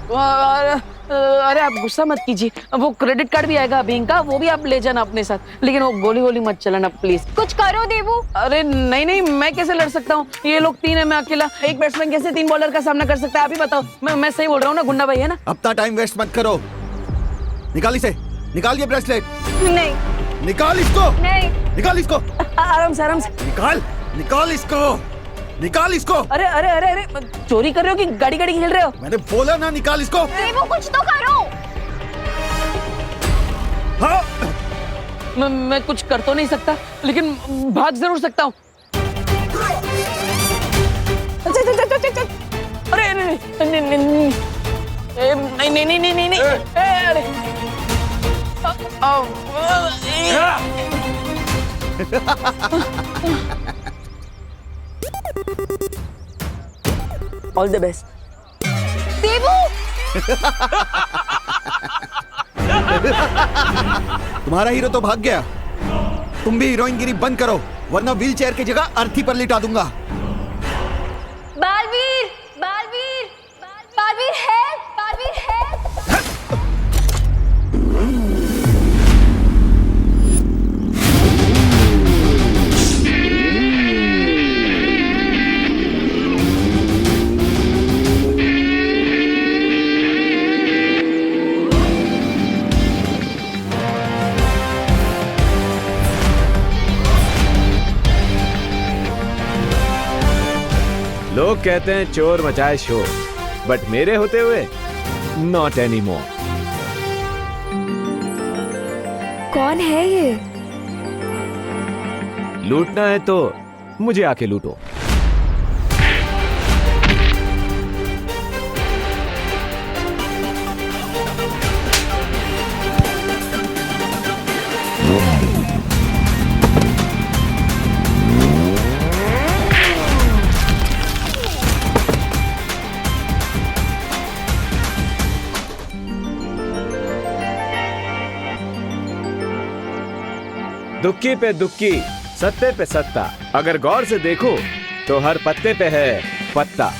अरे आप गुस्सा मत कीजिए, वो क्रेडिट कार्ड भी आएगा अभी इनका, वो भी आप ले जाना अपने साथ, लेकिन वो गोली मत चलाना प्लीज। कुछ करो देवू। अरे नहीं, मैं कैसे लड़ सकता हूँ? ये लोग 3 है, मैं अकेला। एक बैट्समैन कैसे 3 बॉलर का सामना कर सकता है? आप ही बताओ। मैं सही बोल रहा हूँ ना गुंडा भाई, है ना? अपना टाइम वेस्ट मत करो। निकाल इसे, निकाल ये ब्रेसलेट। नहीं। निकाल इसको। नहीं। निकाल इसको। आराम से। निकाल इसको। निकाल इसको। अरे चोरी कर रहे हो कि गाड़ी खेल रहे हो? मैंने बोला ना निकाल इसको। देवू कुछ तो करो। हाँ। मैं कुछ कर तो नहीं सकता, लेकिन भाग जरूर सकता हूँ। अरे नहीं। अरे ऑल द बेस्ट देवू। तुम्हारा हीरो तो भाग गया, तुम भी हीरोइनगिरी बंद करो, वरना व्हील चेयर की जगह अर्थी पर लिटा दूंगा। बालवीर है। लोग कहते हैं चोर मचाए शोर, बट मेरे होते हुए नॉट एनी मोर। कौन है ये? लूटना है तो मुझे आके लूटो। दुक्की पे दुक्की, सत्ते पे सत्ता, अगर गौर से देखो तो हर पत्ते पे है पत्ता।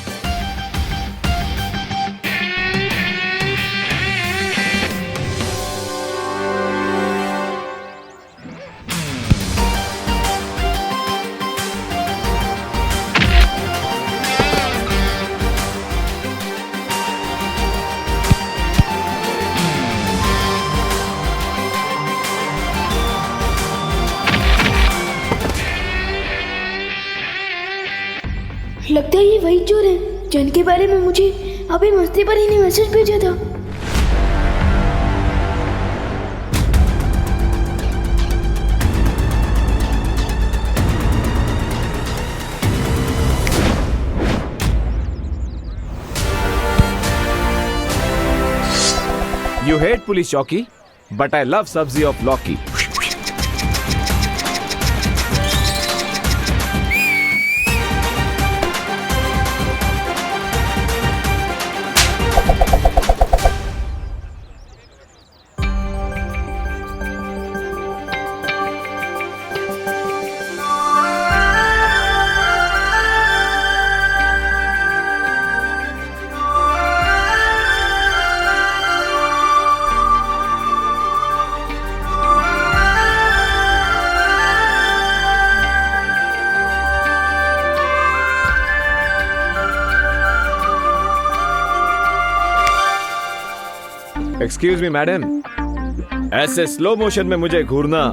लगता है ये वही चोर है जिनके बारे में मुझे अभी मस्ती पर ही ने मैसेज भेजा था। You hate police चौकी, but I love सब्जी of लौकी। एक्सक्यूज मी मैडम, ऐसे स्लो मोशन में मुझे घूरना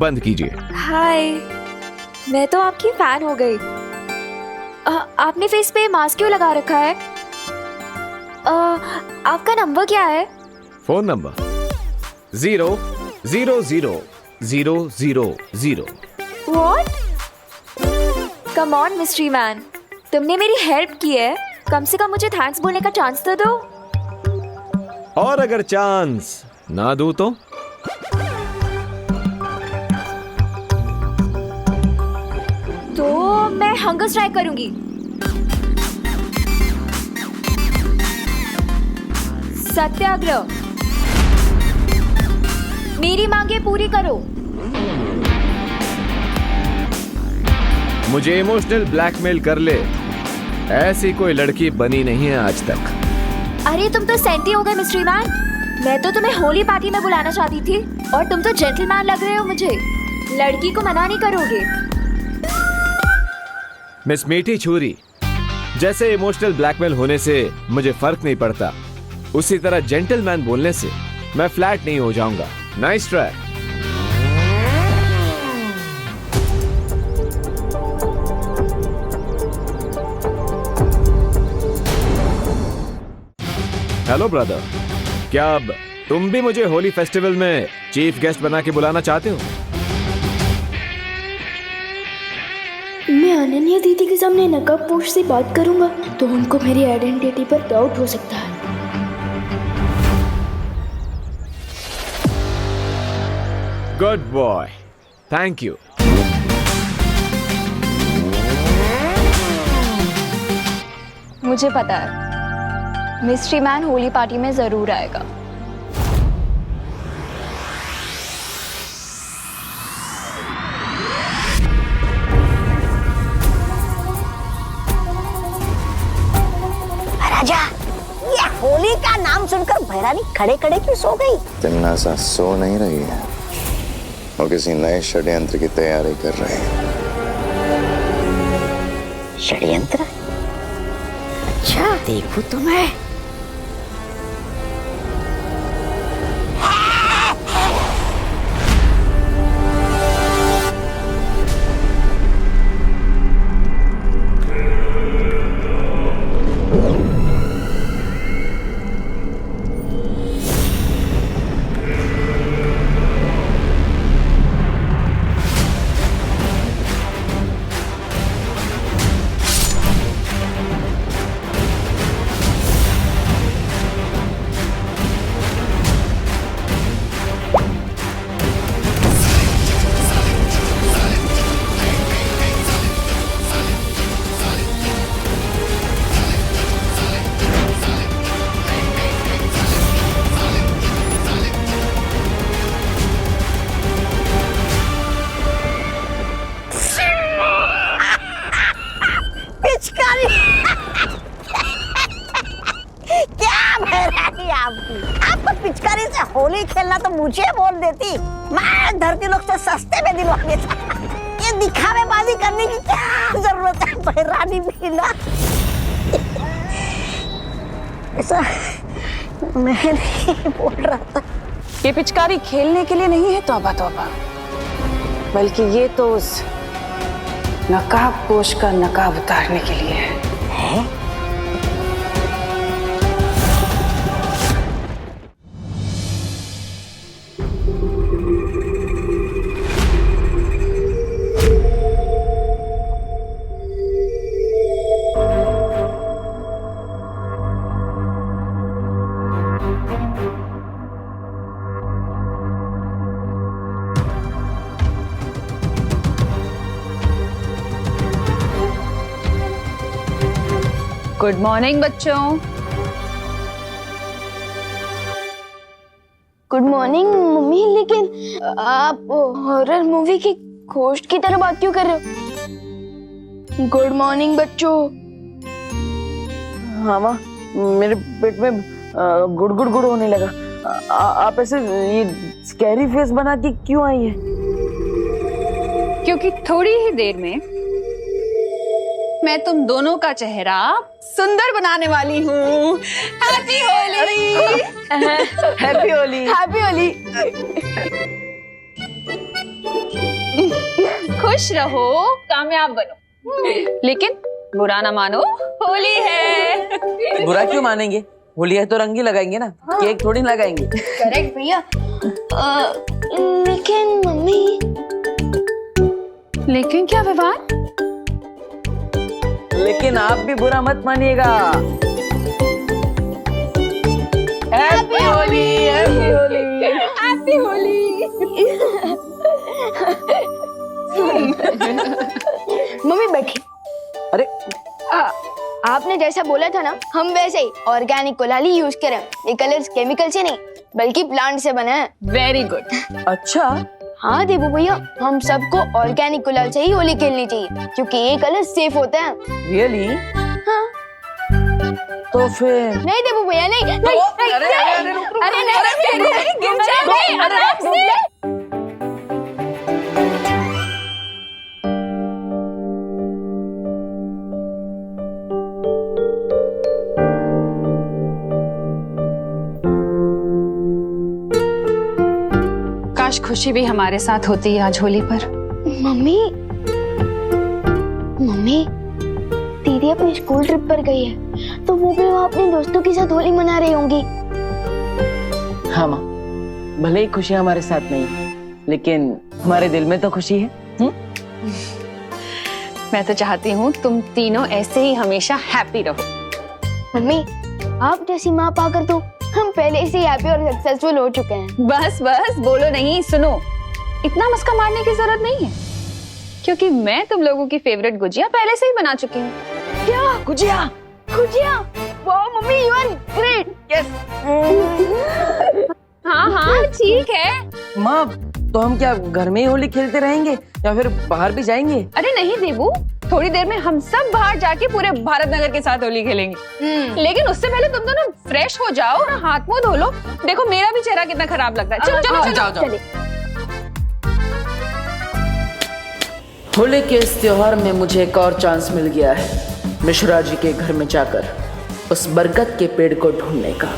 बंद कीजिए। हाय, मैं तो आपकी फैन हो गई। आपने फेस पे मास्क क्यों लगा रखा है? आपका नंबर क्या है? Phone number 0000000। What? Come on, mystery man. तुमने मेरी हेल्प की है, कम से कम मुझे थैंक्स बोलने का चांस तो दो। और अगर चांस ना दूं तो? तो मैं हंगर स्ट्राइक करूंगी। सत्याग्रह। मेरी मांगे पूरी करो। मुझे इमोशनल ब्लैकमेल कर ले, ऐसी कोई लड़की बनी नहीं है आज तक। अरे तुम तो सेंटी हो गए मिस्ट्री मैन। मैं तो तुम्हें होली पार्टी में बुलाना चाहती थी और तुम तो जेंटलमैन लग रहे हो मुझे। लड़की को मना नहीं करोगे। मिस मीठी छुरी, जैसे इमोशनल ब्लैकमेल होने से मुझे फर्क नहीं पड़ता, उसी तरह जेंटलमैन बोलने से मैं फ्लैट नहीं हो जाऊंगा। Nice try. हेलो ब्रदर, क्या अब तुम भी मुझे होली फेस्टिवल में चीफ गेस्ट बना के बुलाना चाहते हो? मैं अनन्या दीदी के सामने नकाबपोश से बात करूंगा तो उनको मेरी आइडेंटिटी पर डाउट हो सकता है। Good boy, thank you. मुझे पता है मिस्ट्री मैन होली पार्टी में जरूर आएगा। राजा, ये होली का नाम सुनकर भैरानी खड़े खड़े क्यों सो गई? तिमनासा सो नहीं रही है, वो किसी नए षड्यंत्र की तैयारी कर रही है। षड्यंत्र? अच्छा, देखूं तो मैं। आपको पिचकारी से होली खेलना तो मुझे बोल देती, मैं धरती लोग से सस्ते में दिलवा देता। ये दिखावेबाजी करने की क्या जरूरत है भैरानी भीला? ऐसा मैं नहीं बोल रहा था। ये पिचकारी खेलने के लिए नहीं है तौबा तौबा, बल्कि ये तो उस नकाबपोश का नकाब उतारने के लिए है। गुड मॉर्निंग बच्चों। गुड मॉर्निंग मम्मी, लेकिन आप हॉरर मूवी की घोस्ट की तरह बात क्यों कर रहे हो? गुड मॉर्निंग बच्चों। हाँ माँ, मेरे पेट में गुड़ गुड़ गुड़ होने लगा। आप ऐसे ये स्कैरी फेस बना के क्यों आई है? क्योंकि थोड़ी ही देर में मैं तुम दोनों का चेहरा सुंदर बनाने वाली हूँ। Happy Holi. Happy Holi. Happy Holi. खुश रहो, कामयाब बनो, लेकिन बुरा ना मानो, होली है। बुरा क्यों मानेंगे? होली है तो रंग ही लगाएंगे ना, केक थोड़ी लगाएंगे। करेक्ट भैया। लेकिन मम्मी। लेकिन क्या व्यवहार? लेकिन आप भी बुरा मत मानिएगा। Happy Holi. Happy Holi. Happy Holi. Mummy बैठी। अरे आपने जैसा बोला था ना, हम वैसे ही ऑर्गेनिक गुलाल ही यूज करें। ये कलर्स केमिकल से नहीं बल्कि प्लांट से बने हैं। Very good. अच्छा हाँ देबू भैया, हम सबको ऑर्गेनिक गुलाल से ही होली खेलनी चाहिए क्योंकि ये कलर सेफ होते हैं। रियली? हाँ। तो फिर नहीं देबू भैया, नहीं नहीं, नहीं, अरे, नहीं, अरे, अरे, रुक, रुक, अरे रुक, नहीं, अरे, नहीं, नहीं, गिर जाएंगे, आराम से। काश खुशी भी हमारे साथ होती है आज होली पर। मम्मी मम्मी, दीदी अपनी स्कूल ट्रिप पर गई है तो वो भी वहाँ अपने दोस्तों के साथ होली मना रही होंगी। हाँ माँ, भले ही खुशियाँ हमारे साथ नहीं है, लेकिन हमारे दिल में तो खुशी है। मैं तो चाहती हूँ तुम तीनों ऐसे ही हमेशा हैप्पी रहो। मम्मी, आप जैसी माँ पाकर तो हम पहले से हैप्पी और सक्सेसफुल हो चुके हैं। बस बस बोलो नहीं, सुनो, इतना मस्का मारने की जरूरत नहीं है क्योंकि मैं तुम लोगों की फेवरेट गुजिया पहले से ही बना चुकी हूँ। क्या गुजिया? गुजिया? वाह mummy, you are great. Yes. हाँ हाँ ठीक है। माँ, तो हम क्या घर में ही होली खेलते रहेंगे या फिर बाहर भी जाएंगे? अरे नहीं देबू, थोड़ी देर में हम सब बाहर जाके पूरे भारत नगर के साथ होली खेलेंगे। लेकिन उससे पहले तुम दोनों फ्रेश हो जाओ और हाथ मुंह धो लो। देखो मेरा भी चेहरा कितना खराब लग रहा है। चलो चलो चलो जाओ, जाओ। चलिए। होली के इस त्योहार में मुझे एक और चांस मिल गया है मिश्रा जी के घर में जाकर उस बरगद के पेड़ को ढूंढने का।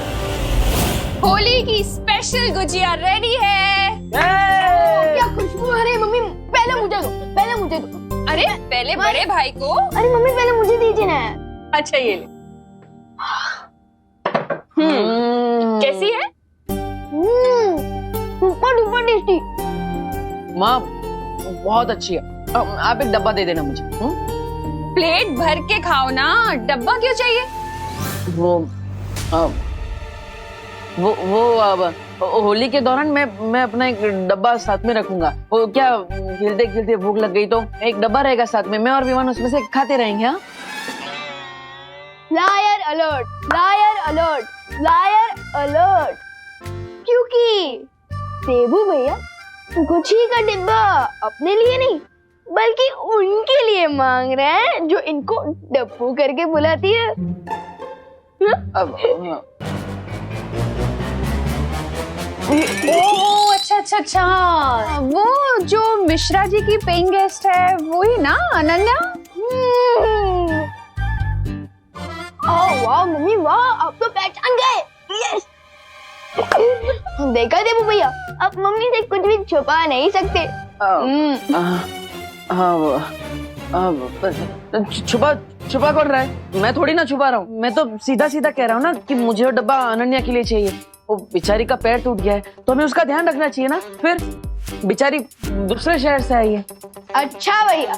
होली की स्पेशल गुजिया रेडी है। क्या खुशबू आ रही है मम्मी, पहले मुझे दो, पहले मुझे दो। अरे पहले बड़े भाई को। अरे मम्मी पहले मुझे दीजिए ना। अच्छा ये ले। कैसी है? Super duper tasty. माँ बहुत अच्छी है। आप एक डब्बा दे देना मुझे। प्लेट भर के खाओ ना, डब्बा क्यों चाहिए? वो होली के दौरान मैं अपना एक डब्बा साथ में रखूंगा। वो क्या खेलते खेलते भूख लग गई तो एक डब्बा रहेगा साथ में, मैं और विमान उसमें से खाते रहेंगे। हाँ, liar alert, liar alert, liar alert. क्योंकि देबू भैया गुच्छी का डिब्बा अपने लिए नहीं बल्कि उनके लिए मांग रहे हैं जो इनको डब्बू करके बुलाती है। ओह अच्छा अच्छा अच्छा, वो जो मिश्रा जी की पेइंग गेस्ट है वही ना, अनन्या? वाह मम्मी वाह, आप तो पहचान गए। यस। देखा देबू भैया, आप मम्मी से कुछ भी छुपा नहीं सकते। छुपा छुपा कौन रहा है? मैं थोड़ी ना छुपा रहा हूँ, मैं तो सीधा सीधा कह रहा हूँ ना कि मुझे वो डब्बा अनन्या के लिए चाहिए। वो बेचारी का पैर टूट गया है तो हमें उसका ध्यान रखना चाहिए ना। फिर बेचारी दूसरे शहर से आई है। अच्छा भैया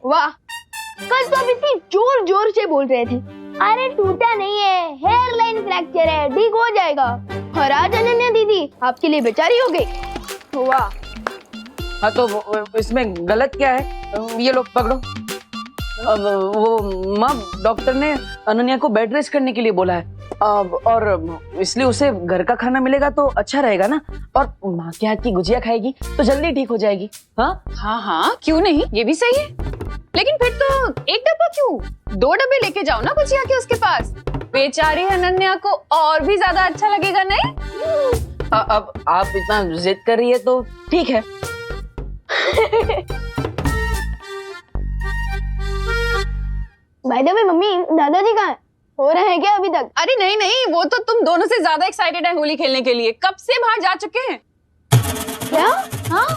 वाह, कल तो आप इतनी जोर जोर से बोल रहे थे अरे टूटा नहीं है, हेयर लाइन फ्रैक्चर है, ठीक हो जाएगा। और आज अनन्या दीदी आपके लिए बेचारी हो गई। वाह। हाँ तो इसमें गलत क्या है? ये लोग पकड़ो। अब वो माँ, डॉक्टर ने अनन्या को बेड रेस्ट करने के लिए बोला है और इसलिए उसे घर का खाना मिलेगा तो अच्छा रहेगा ना, और माँ के हाथ की गुजिया खाएगी तो जल्दी ठीक हो जाएगी। हाँ हाँ हाँ क्यों नहीं, ये भी सही है। लेकिन फिर तो एक डब्बा क्यों, 2 डब्बे लेके जाओ ना गुजिया के उसके पास। बेचारी अनन्या को और भी ज्यादा अच्छा लगेगा नहीं? अब आप इतना जिद कर रही है तो ठीक है। भाई दबे मम्मी दादाजी कहाँ है? हो रहे हैं क्या अभी तक? अरे नहीं नहीं, वो तो तुम दोनों से ज्यादा एक्साइटेड है होली खेलने के लिए, कब से बाहर जा चुके हैं। क्या? हाँ?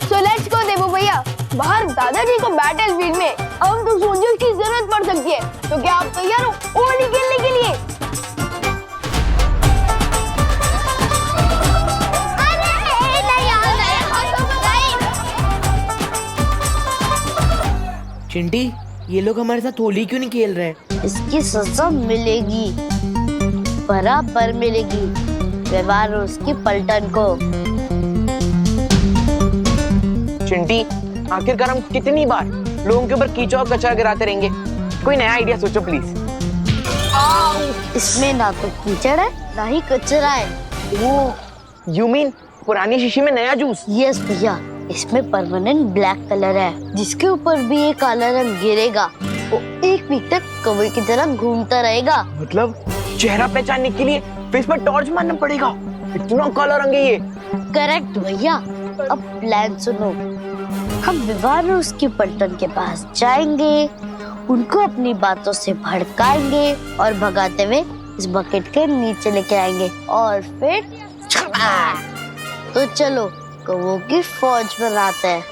So let's go देबू भैया, बाहर दादाजी को बैटल फील्ड में अब तो सोल्जर्स की जरूरत पड़ सकती है, तो क्या आप तैयार हो होली खेलने के लिए? चिंटी, ये लोग हमारे साथ होली क्यों नहीं खेल रहे हैं? इसकी सजा मिलेगी, बराबर मिलेगी। व्यवहार उसकी पलटन को। चिंटी, आखिरकार हम कितनी बार लोगों के ऊपर कीचड़ और कचरा गिराते रहेंगे? कोई नया आइडिया सोचो प्लीज। इसमें ना तो कीचड़ है ना ही कचरा है। वो यू मीन पुरानी शीशी में नया जूस? यस भैया, इसमें परमानेंट ब्लैक कलर है, जिसके ऊपर भी ये काला रंग गिरेगा वो एक वीक तक कौवे की तरह घूमता रहेगा। मतलब चेहरा पहचानने के लिए फेस पर टॉर्च मारना पड़ेगा? इतना काला रंग है ये। करेक्ट भैया। अब प्लान सुनो, हम विवान और उसके पलटन के पास जाएंगे, उनको अपनी बातों से भड़काएंगे और भगाते हुए इस बकेट के नीचे लेके आएंगे और फिर तो चलो कौवों की फौज बनाते हैं।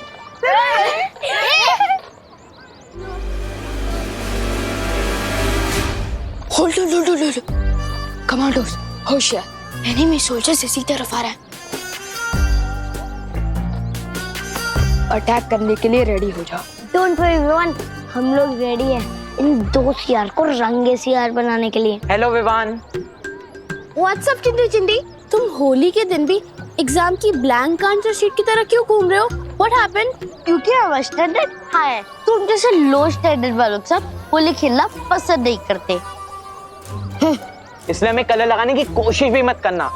होल्ड कमांडोस होशियार, एनिमी सोल्जर्स इसी तरफ आ रहा है। अटैक करने के लिए रेडी हो जाओ। डोंट वरी विवान, हम लोग रेडी हैं इन दो सियार को रंगे सियार बनाने के लिए। हेलो विवान। व्हाट्सअप चिंटी, तुम होली के दिन भी एग्जाम की ब्लैंक आंसर शीट की तरह क्यों घूम रहे हो? What happened? क्योंकि हमारा स्टैंडर्ड हाई है, तुम जैसे लो स्टैंडर्ड वालों सब होली खेलना पसंद नहीं करते। इसलिए हमें कलर लगाने की कोशिश भी मत करना।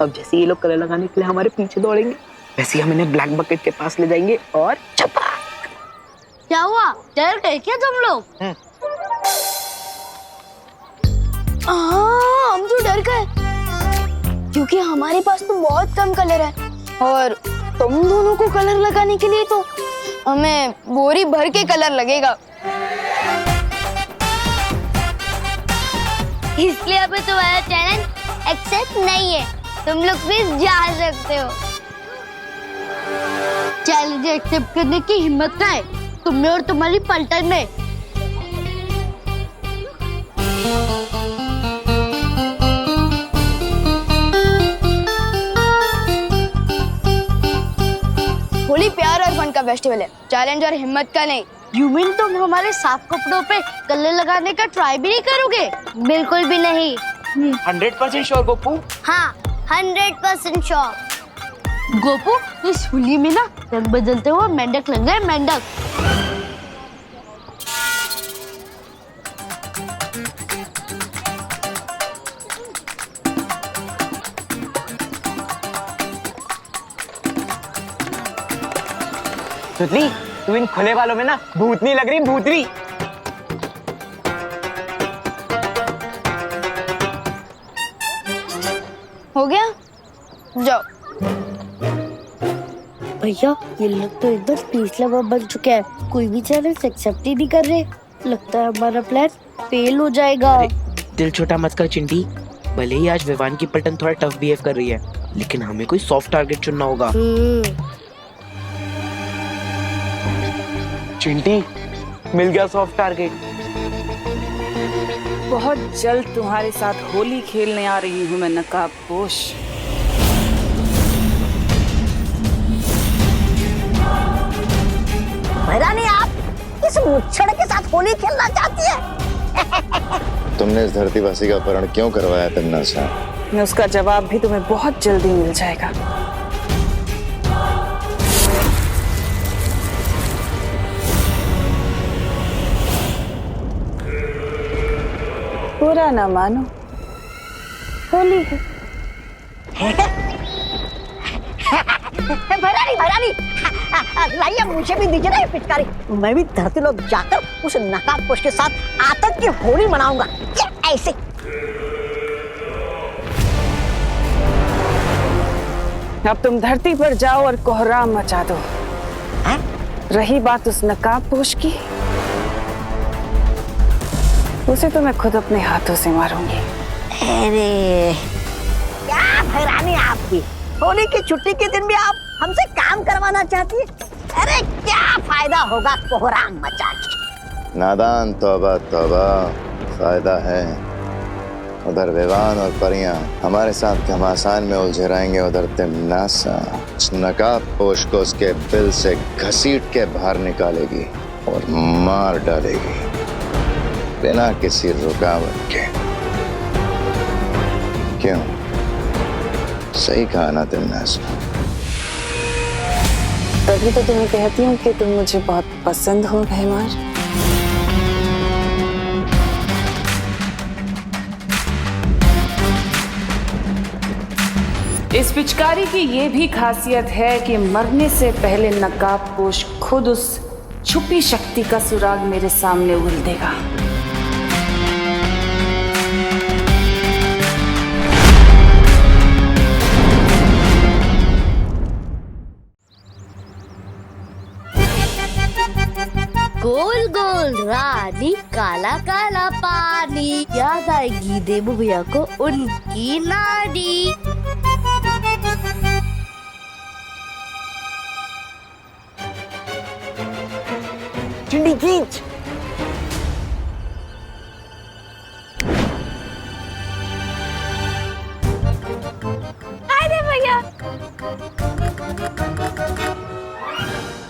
अब जैसे ये लोग कलर लगाने के लिए हमारे पीछे दौड़ेंगे, वैसे ही हम इन्हें ब्लैक बकेट के पास ले जाएंगे और चपाक। क्या हुआ, डर गए क्या तुम लोग? हम तो डर गए क्योंकि हमारे पास तो बहुत कम कलर है और तुम दोनों को कलर लगाने के लिए तो हमें बोरी भर के कलर लगेगा। इसलिए अब तुम्हारा चैलेंज एक्सेप्ट नहीं है, तुम लोग भी जा सकते हो। चैलेंज एक्सेप्ट करने की हिम्मत का है तुम में और तुम्हारी पलटन में। होली प्यार और फन का फेस्टिवल है, चैलेंज और हिम्मत का नहीं। यू मीन तुम हमारे साफ कपड़ों पे कलर लगाने का ट्राई भी नहीं करोगे? बिल्कुल भी नहीं। 100% श्योर गोपू? हाँ 100% श्योर। गोपू, इस होली में ना रंग बदलते हुए मेंढक लग गए, मेंढक। सुतली, तू इन खुले वालों में ना भूतनी लग रही, भूतनी। हो गया, जाओ। भैया ये लोग तो एकदम पीस लवर बन चुके हैं, कोई भी चैलेंज एक्सेप्ट ही नहीं कर रहे। लगता है हमारा प्लान फेल हो जाएगा। दिल छोटा मत कर चिंटी, भले ही आज विवान की पलटन थोड़ा टफ बिहेव कर रही है, लेकिन हमें कोई सॉफ्ट टारगेट चुनना होगा। चिंटी, मिल गया सॉफ्ट टारगेट। बहुत जल्द तुम्हारे साथ होली खेलने आ रही हूँ मैं, नकाबपोश। भैरानी, आप इस मुच्छड़ के साथ होली खेलना चाहती है? तुमने इस धरतीवासी का अपहरण क्यों करवाया तमन्ना? उसका जवाब भी तुम्हें बहुत जल्दी मिल जाएगा। बुरा ना मानो, होली है। भैरानी, लाइए मुझे भी दीजिए ना ये पिचकारी। मैं भी धरती लोग जाकर उस नकाबपोश के साथ आतंक की होली मनाऊंगा। ऐसे अब तुम धरती पर जाओ और कोहराम मचा दो। रही बात उस नकाबपोश की, उसे तो मैं खुद अपने हाथों से मारूंगी। अरे क्या भैरानी, आप भी होली की छुट्टी के दिन भी आप हमसे काम करवाना चाहती है? अरे क्या फायदा होगा कोहराम मचा के? नादान, तौबा तौबा, फायदा है। उधर विवान और परियां हमारे साथ घमासान में उलझे रहेंगे, उधर तिमनासा उस नकाबपोश को उसके बिल से घसीट के बाहर निकालेगी और मार डालेगी बिना किसी रुकावट के। क्यों, सही कहा ना तिमनासा? तभी तो तुम्हें कहती हूँ कि तुम मुझे बहुत पसंद हो रहमान। इस पिचकारी की ये भी खासियत है कि मरने से पहले नकाबपोश खुद उस छुपी शक्ति का सुराग मेरे सामने उगल देगा। गोल गोल रानी काला काला पानी, याद आएगी देबू भैया को उनकी नानी। चिंडी खींच। अरे भैया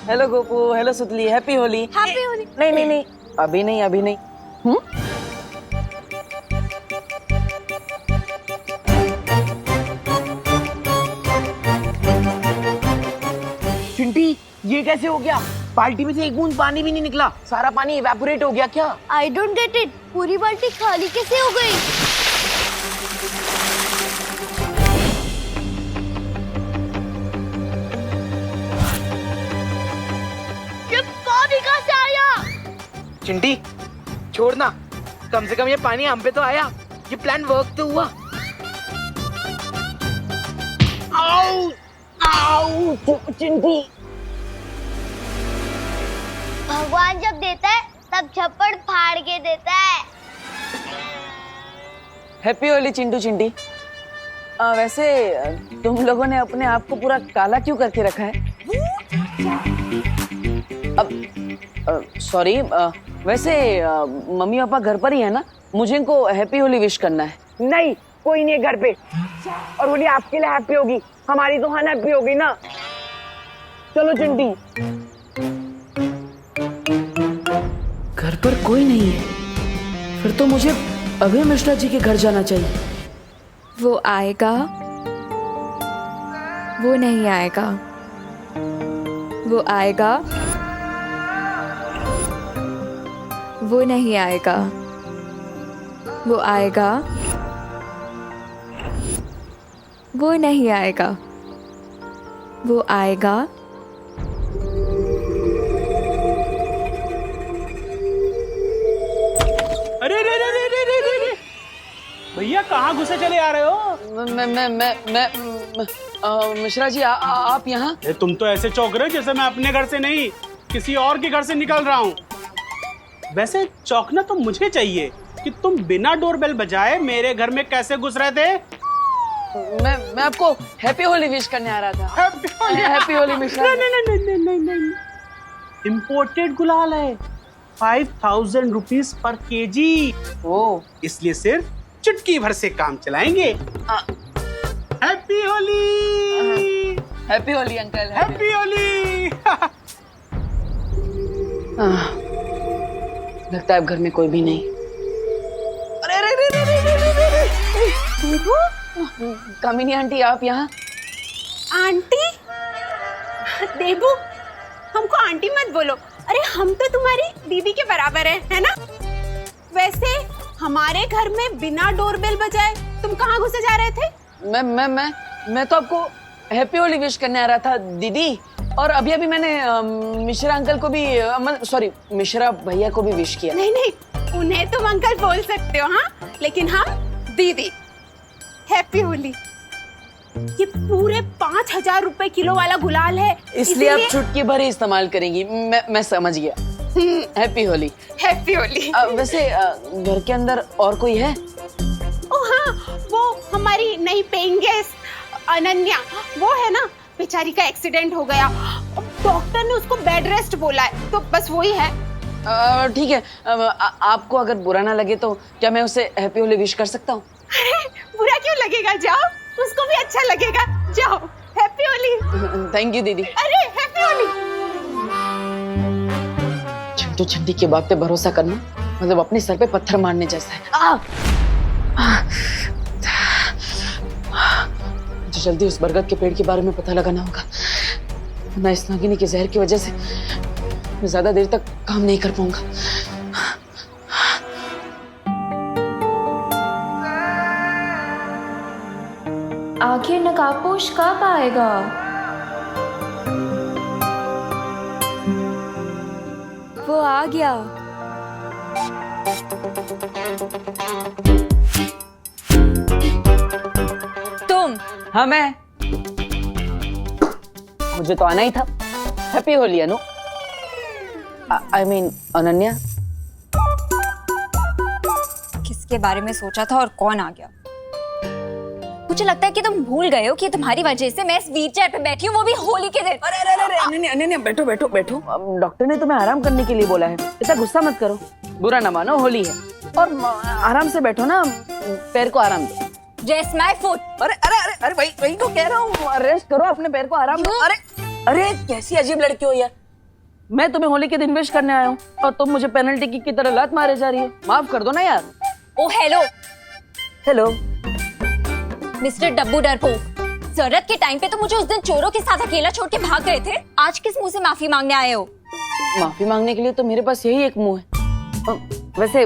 हेलो गोपू, हेलो सुतली, हैप्पी होली। हैप्पी होली। नहीं नहीं नहीं, अभी नहीं, अभी नहीं। चिंटी, ये कैसे हो गया? बाल्टी में से एक बूंद पानी भी नहीं निकला, सारा पानी इवेपोरेट हो गया क्या? आई डोंट गेट इट, पूरी बाल्टी खाली कैसे हो गई? ये पानी कहाँ से आया? चिंटी, छोड़ना, कम से कम ये पानी हम पे तो आया। ये प्लान वर्क तो हुआ। आओ, आओ, चिंटी। भगवान जब देता है तब छप्पड़ फाड़ के देता है। हैप्पी होली चिंटू चिंटी। वैसे तुम लोगों ने अपने आप को पूरा काला क्यों करके रखा है? अब सॉरी, वैसे मम्मी पापा घर पर ही है ना? मुझे इनको हैप्पी होली विश करना है। नहीं, कोई नहीं है घर पे। और होली आपके लिए हैप्पी होगी, हमारी तो अनहैप्पी होगी ना। चलो चिंटी। घर पर कोई नहीं है, फिर तो मुझे अभय मिश्रा जी के घर जाना चाहिए। वो आएगा, वो नहीं आएगा, वो आएगा, वो नहीं आएगा, वो आएगा, वो नहीं आएगा, वो आएगा। अरे रे रे रे रे रे रे भैया, कहाँ घुसे चले आ रहे हो? मैं मिश्रा जी, आप यहाँ? तुम तो ऐसे चौंक रहे हो जैसे मैं अपने घर से नहीं किसी और के घर से निकल रहा हूँ। वैसे चौंकना तो मुझे चाहिए कि तुम बिना डोरबेल बजाए मेरे घर में कैसे घुस रहे थे। मैं आपको हैप्पी होली विश करने आ रहा था। हैप्पी होली मिश्रा। नहीं, इम्पोर्टेड गुलाल है, 5000 रुपीज पर केजी। इसलिए सिर्फ चुटकी भर से काम चलाएंगे। Happy Holi. Happy Holi uncle. Happy Holi. लगता है अब घर में कोई भी नहीं। कामिनी आंटी, आप यहाँ? आंटी? देबू, हमको आंटी मत बोलो। अरे हम तो तुम्हारी दीदी के बराबर है ना? वैसे हमारे घर में बिना डोरबेल बजाए तुम कहाँ घुसे जा रहे थे? मैं तो आपको हैप्पी होली विश करने आ रहा था दीदी। और अभी अभी मैंने मिश्रा अंकल को भी, सॉरी, मिश्रा भैया को भी विश किया। नहीं, उन्हें तुम अंकल बोल सकते हो, हाँ, लेकिन हम दीदी। हैप्पी होली। ये पूरे 5000 रुपए किलो वाला गुलाल है, इसलिए आप चुटकी भर ही इस्तेमाल करेंगी। मैं समझ गया। हैप्पी होली। हैप्पी होली। वैसे घर के अंदर और कोई है? ओ हाँ, वो हमारी नई पेइंग गेस्ट अनन्या, वो है ना, बेचारी का एक्सीडेंट हो गया, डॉक्टर ने उसको बेड रेस्ट बोला है, तो बस वही है। ठीक है, आपको अगर बुरा ना लगे तो क्या मैं उसे हैप्पी होली विश कर सकता हूँ? अरे बुरा क्यों लगेगा, जाओ, उसको भी अच्छा लगेगा, जाओ। हैप्पी होली। थैंक यू दीदी। अरे हैप्पी होली। चिंटू चिंटी की बात पे भरोसा करना मतलब अपने सर पे पत्थर मारने जैसा है। मुझे जल्दी उस बरगद के पेड़ के बारे में पता लगाना होगा। वरना इस नागिनी के जहर की वजह से मैं ज्यादा देर तक काम नहीं कर पाऊंगा। आखिर नकाबपोश कब आएगा? वो आ गया। तुम? हाँ मैं। मुझे तो आना ही था। Happy Holi Anu. I mean Ananya. किसके बारे में सोचा था और कौन आ गया? मुझे लगता है कि तुम भूल गए हो कि तुम्हारी वजह से मैं इस व्हीलचेयर पे बैठी हूँ, वो भी होली के दिन। अरे अरे अरे अनन्या अनन्या बैठो बैठो बैठो। अब डॉक्टर ने तुम्हें आराम करने के लिए बोला है, ऐसा गुस्सा मत करो। बुरा ना मानो, होली है और आराम से बैठो ना, पैर को आराम दो। Rest my foot। अरे अरे अरे अरे वही तो कह रहा हूँ, रेस्ट करो, अपने पैर को आराम दो। अरे अरे कैसी अजीब लड़की हो यार। मैं तुम्हें होली के दिन विश करने आया हूँ और तुम मुझे पेनल्टी किक की तरह लात मारे जा रही हो। माफ कर दो ना यार। ओ हेलो हेलो मिस्टर डब्बू डरपोक, जरूरत के टाइम पे तो मुझे उस दिन चोरों के साथ अकेला छोड़ के भाग गए थे। आज किस मुंह से माफी मांगने आए हो? माफी मांगने के लिए तो मेरे पास यही एक मुंह है। वैसे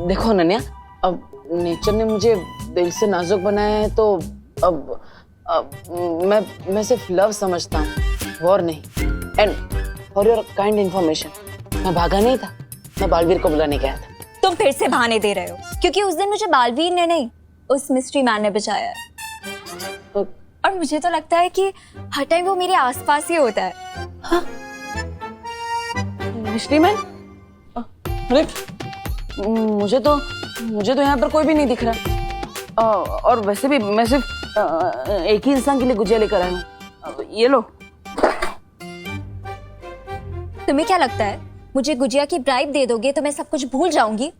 देखो अनन्या, अब नेचर ने मुझे दिल से नाजुक बनाया है तो अब मैं सिर्फ लव समझता हूँ, वॉर नहीं। And for your kind information, मैं भागा नहीं था, मैं बालवीर को बुलाने गया था। तुम फिर से बहाने दे रहे हो, क्योंकि उस दिन मुझे बालवीर ने नहीं, उस मिस्ट्री मैन ने बचाया है। और मुझे तो लगता है कि हर टाइम वो मेरे आसपास ही होता है। हाँ? Mystery man? अरे मुझे तो यहाँ पर कोई भी नहीं दिख रहा। और वैसे भी मैं सिर्फ एक ही इंसान के लिए गुजिया लेकर आया हूँ। ये लो। तुम्हें क्या लगता है मुझे गुजिया की ब्राइब दे दोगे तो मैं सब कुछ भूल जाऊंगी?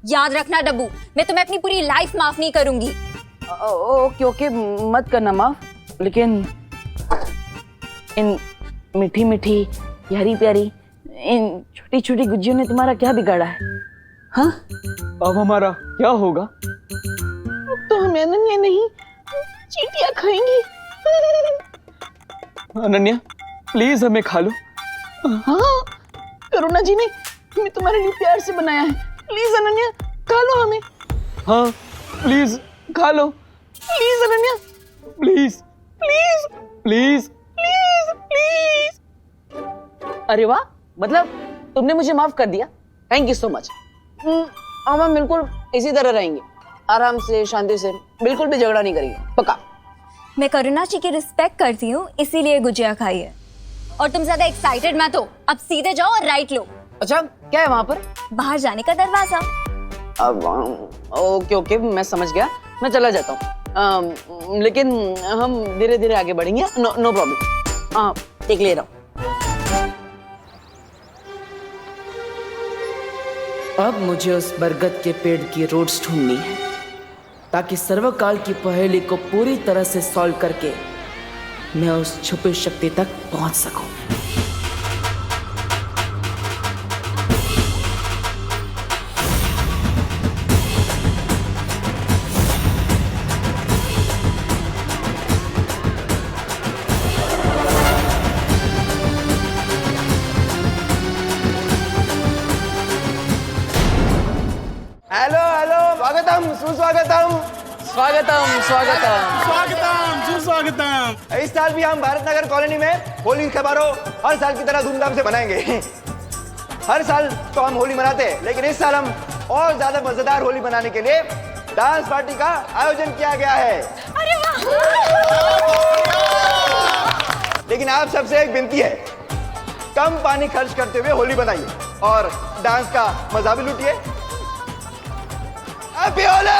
याद रखना डब्बू, मैं तुम्हें अपनी पूरी लाइफ माफ नहीं करूंगी। ओके ओके, मत करना माफ, लेकिन इन मीठी मीठी प्यारी प्यारी इन छोटी छोटी गुजियों ने तुम्हारा क्या बिगाड़ा है? हाँ? अब हमारा क्या होगा? अब तो हम अनन्या नहीं चींटियां खाएंगी। अनन्या प्लीज हमें खा लो। हाँ, करुणा जी ने हमें तुम्हारे लिए प्यार से बनाया है। प्लीज अनन्या खा लो हमें। हाँ प्लीज खा लो। Please Ananya, please please please please please. अरे वाह, मतलब तुमने मुझे माफ कर दिया। Thank you so much. हम बिल्कुल इसी तरह रहेंगे, आराम से, शांति से, बिल्कुल भी झगड़ा नहीं करेंगे, पक्का। मैं करुणा जी की रिस्पेक्ट करती हूँ, इसीलिए गुजिया खाई है। और तुम ज्यादा एक्साइटेड मत हो, अब सीधे जाओ और राइट लो। अच्छा, क्या है वहाँ पर? बाहर जाने का दरवाजा। अब ओके ओके, मैं समझ गया, मैं चला जाता हूँ। लेकिन हम धीरे धीरे आगे बढ़ेंगे। No problem. देख ले रहा हूँ। अब मुझे उस बरगद के पेड़ की रूट्स ढूंढनी है, ताकि सर्वकाल की पहेली को पूरी तरह से सॉल्व करके मैं उस छुपी शक्ति तक पहुंच सकूं। हेलो हेलो, स्वागतम सुस्वागतम। स्वागतम स्वागतम स्वागतम सुस्वागतम। इस साल भी हम भारत नगर कॉलोनी में होली समारोह हर साल की तरह धूमधाम से मनाएंगे। हर साल तो हम होली मनाते हैं, लेकिन इस साल हम और ज्यादा मजेदार होली मनाने के लिए डांस पार्टी का आयोजन किया गया है। अरे वाह! लेकिन आप सबसे एक विनती है, कम पानी खर्च करते हुए होली बनाइए और डांस का मजा भी लूटिए। हैप्पी होली!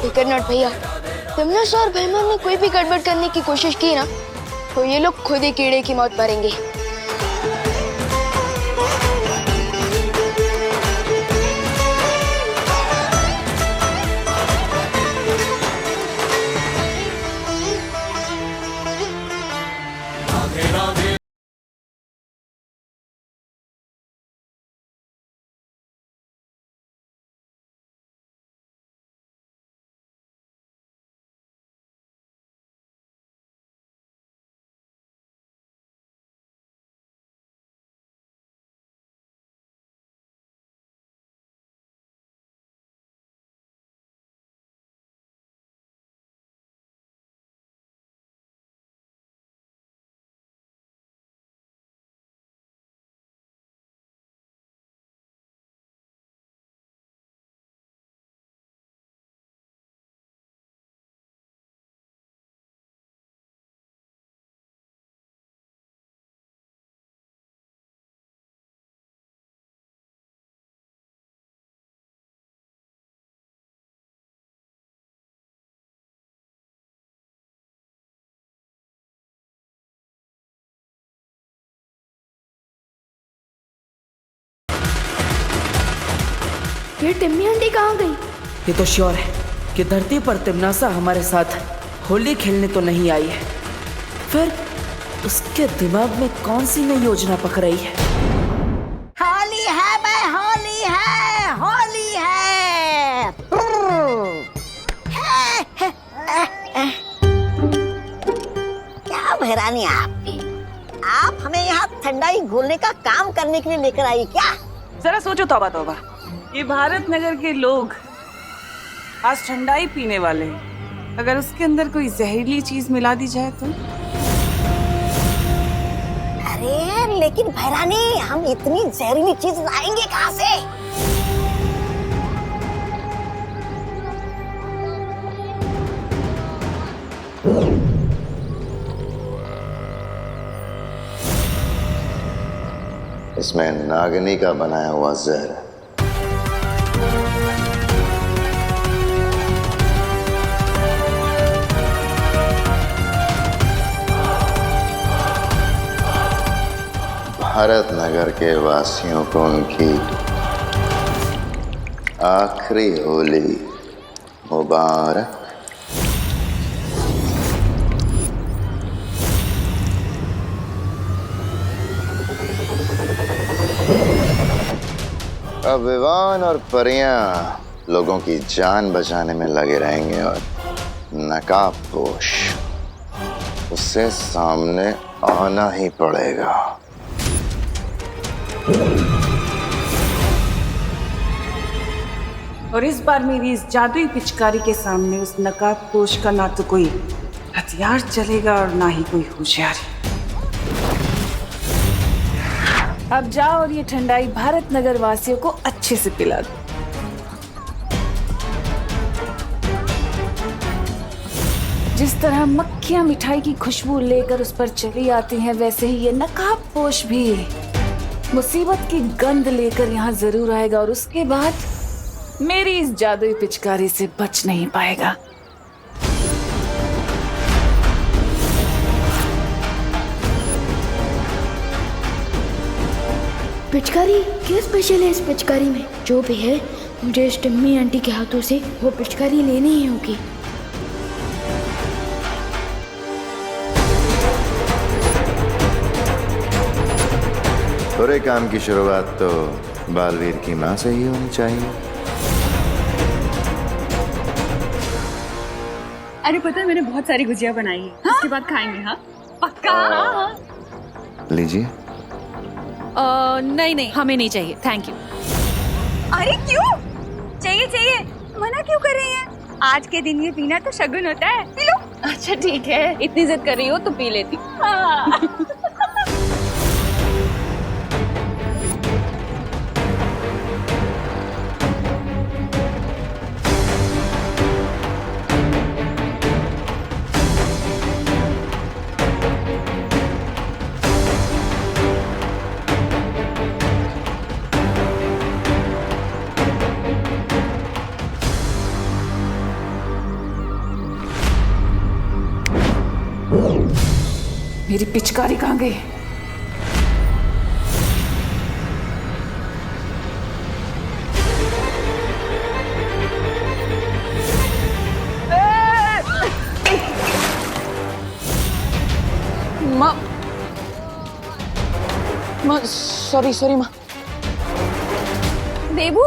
फिकर नॉट भैया, तमन्ना और भैमान ने कोई भी गड़बड़ करने की कोशिश की ना तो ये लोग खुद ही कीड़े की मौत मरेंगे। ये टिम्मी आंटी कहाँ गई? ये तो श्योर है कि धरती पर तिमनासा हमारे साथ होली खेलने तो नहीं आई है। फिर उसके दिमाग में कौन सी नई योजना पक रही है? होली है भाई, होली है, होली है। क्या भैरानी आपकी, आप हमें यहाँ ठंडाई घोलने का काम करने के लिए लेकर आई क्या? जरा सोचो तौबा तौबा, ये भारत नगर के लोग आज ठंडाई पीने वाले हैं। अगर उसके अंदर कोई जहरीली चीज मिला दी जाए तो? अरे लेकिन भैरानी, हम इतनी जहरीली चीज लाएंगे कहाँ से? इसमें नागिनी का बनाया हुआ जहर है। भारत नगर के वासियों को उनकी आखिरी होली मुबारक। अब विवान और परियां लोगों की जान बचाने में लगे रहेंगे और नकाबपोश उससे सामने आना ही पड़ेगा। और इस बार मेरी इस जादुई पिचकारी के सामने उस नकाबपोश का ना तो कोई हथियार चलेगा और ना ही कोई होशियारी। अब जाओ और ये ठंडाई भारत नगर वासियों को अच्छे से पिला दो। जिस तरह मक्खियां मिठाई की खुशबू लेकर उस पर चली आती हैं, वैसे ही ये नकाबपोश भी मुसीबत की गंध लेकर यहाँ जरूर आएगा और उसके बाद मेरी इस जादुई पिचकारी से बच नहीं पाएगा। पिचकारी क्या स्पेशल है इस पिचकारी में? जो भी है, मुझे इस टिम्मी आंटी के हाथों से वो पिचकारी लेनी ही होगी। बुरे काम की शुरुआत तो बालवीर की माँ से ही होनी चाहिए। अरे पता है, मैंने बहुत सारी गुजिया बनाई है। हाँ? उसके बाद खाएंगे। हाँ पक्का। हाँ। लीजिए। नहीं नहीं, हमें नहीं चाहिए, थैंक यू। अरे क्यों चाहिए? चाहिए मना क्यों कर रही हैं? आज के दिन ये पीना तो शगुन होता है, पी लो। अच्छा ठीक है, इतनी जिद कर रही हो तो पी लेती। हाँ। मेरी पिचकारी कहाँ गई? माँ, माँ, सॉरी सॉरी माँ। देबू,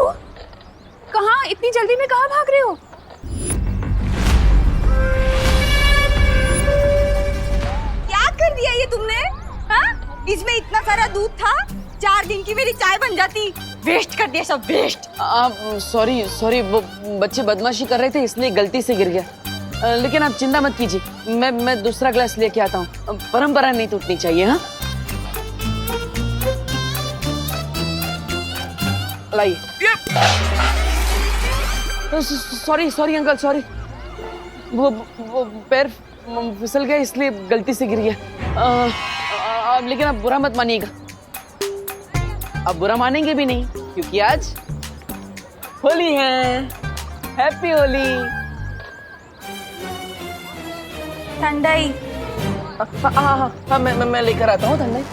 कहाँ इतनी जल्दी में कहाँ भाग रहे हो? क्या कर दिया ये तुमने? हाँ? इसमें इतना सारा दूध था, 4 दिन की मेरी चाय बन जाती। वेस्ट कर दिया सब, वेस्ट। सॉरी सॉरी, वो बच्चे बदमाशी कर रहे थे इसलिए गलती से गिर गया। लेकिन आप चिंता मत कीजिए, मैं दूसरा ग्लास लेके आता हूँ। परंपरा नहीं टूटनी चाहिए। हाँ, लाइए। Sorry sorry uncle, sorry. वो पैर फिसल गया इसलिए गलती से गिर गया। लेकिन आप बुरा मत मानिएगा। आप बुरा मानेंगे भी नहीं क्योंकि आज होली है। हैप्पी होली। ठंडाई। हाँ, मैं लेकर आता हूँ ठंडाई।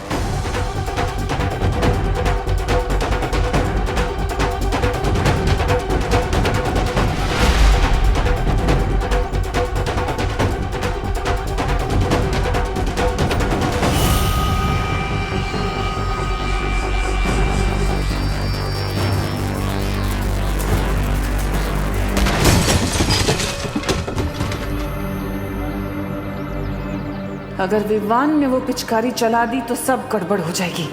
अगर विवान ने वो पिचकारी चला दी तो सब गड़बड़ हो जाएगी।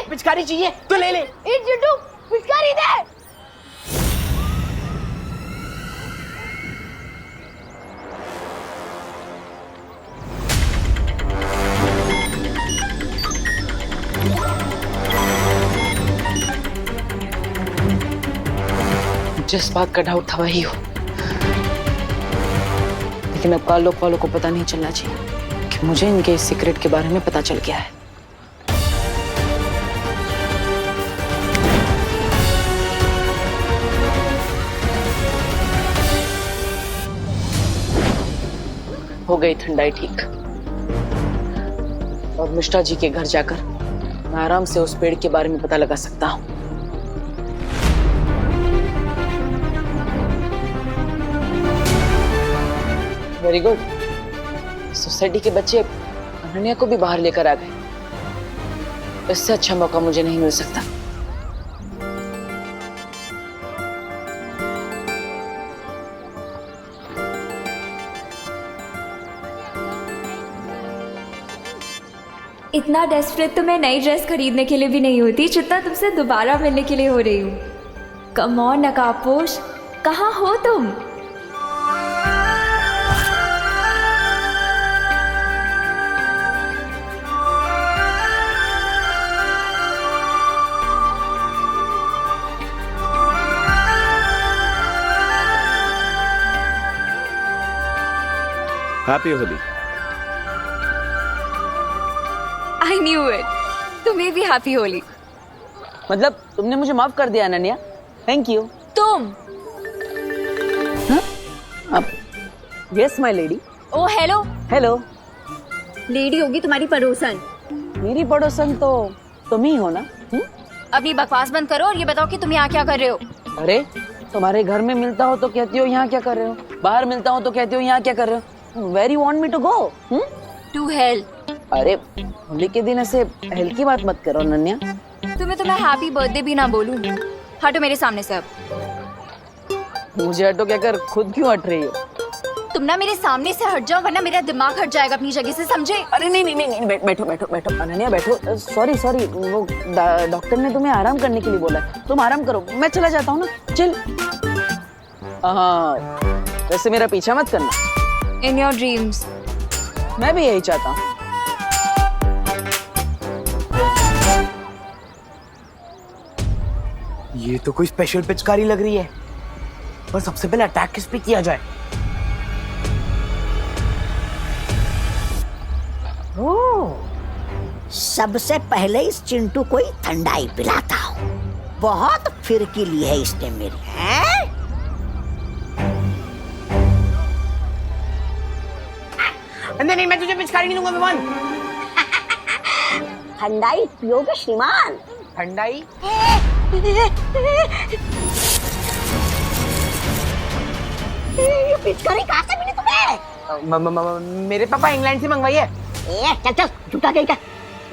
पिचकारी चाहिए तो ले ले। चिट्टू, पिचकारी दे। जिस बात का डाउट था वही हो, लेकिन अब काल लोक वालों को पता नहीं चलना चाहिए कि मुझे इनके इस सीक्रेट के बारे में पता चल गया है। हो गई ठंडाई ठीक। और मिश्रा जी के घर जाकर मैं आराम से उस पेड़ के बारे में पता लगा सकता हूँ। Very good. सोसाइटी के बच्चे अनन्या को भी बाहर लेकर आ गए। इससे अच्छा मौका मुझे नहीं मिल सकता। इतना डेस्परेट तो मैं नई ड्रेस खरीदने के लिए भी नहीं होती जितना तुमसे दोबारा मिलने के लिए हो रही हूँ। कम ऑन नकाबपोश, कहाँ हो तुम? Happy Holi. I knew it. तुम्हें भी हैप्पी होली। मतलब तुमने मुझे माफ कर दिया अनन्या, थैंक यू। तुम? Yes my lady. Oh hello. Hello. Lady होगी तुम्हारी पड़ोसन। मेरी पड़ोसन तो तुम ही हो ना? अपनी बकवास बंद करो और ये बताओ कि तुम यहाँ क्या कर रहे हो? अरे तुम्हारे घर में मिलता हो तो कहती हो यहाँ क्या कर रहे हो, बाहर मिलता हो तो कहती हो यहाँ क्या कर रहे हो। Where you want me to go? To hell. अरे होली के दिन ऐसे हेल की बात मत करो अनन्या। तुम्हें तो मैं हैप्पी बर्थडे भी ना बोलूं। हटो मेरे सामने से अब। मुझे हटो क्या कर, खुद क्यों हट रही हो? तुम ना मेरे सामने से हट जाओ वरना मेरा दिमाग हट जाएगा अपनी जगह से, समझे? अरे नहीं, बैठो बैठो बैठो अनन्या बैठो। सॉरी वो डॉक्टर ने तुम्हें आराम करने के लिए बोला है, तुम आराम करो, मैं चला जाता हूँ ना। चल। हाँ, वैसे मेरा पीछा मत करना। In your dreams. मैं भी यही चाहता हूँ। ये तो कोई स्पेशल पिचकारी लग रही है, पर सबसे पहले अटैक किस पे किया जाए? सबसे पहले इस चिंटू को ही ठंडाई पिलाता हूँ। बहुत फिरकी ली है इसने मेरी। नहीं, मैं तुझे पिचकारी नहीं दूंगा विवान। ठंडाई पियोगे श्रीमान? ठंडाई? ये पिचकारी कहाँ से मिली तुम्हें? मेरे पापा इंग्लैंड से मंगवाई है। चल चल झूठा कहीं का।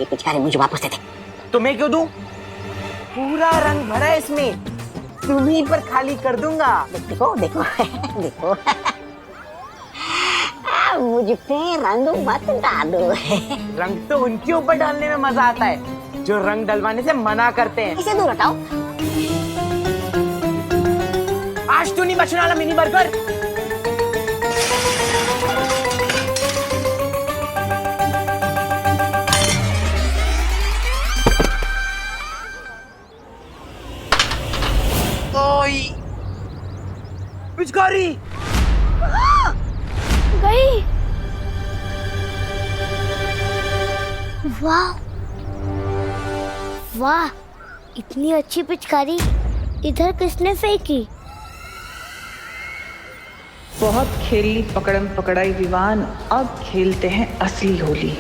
ये पिचकारी मुझे वापस दे दे। तुम्हें क्यों दूं? पूरा रंग भरा है इसमें, तुम्हीं पर खाली कर दूंगा। देखो देखो देखो मुझ पे रंग मत डालो। रंग तो उनके ऊपर डालने में मजा आता है जो रंग डलवाने से मना करते हैं। इसे दूर हटाओ। आज तो नहीं बचने वाला मिनी बर्गर। ओई पिचकारी गई। वाह वाह, इतनी अच्छी पिचकारी इधर किसने फेंकी? बहुत खेली पकड़म पकड़ाई विवान, अब खेलते हैं असली होली।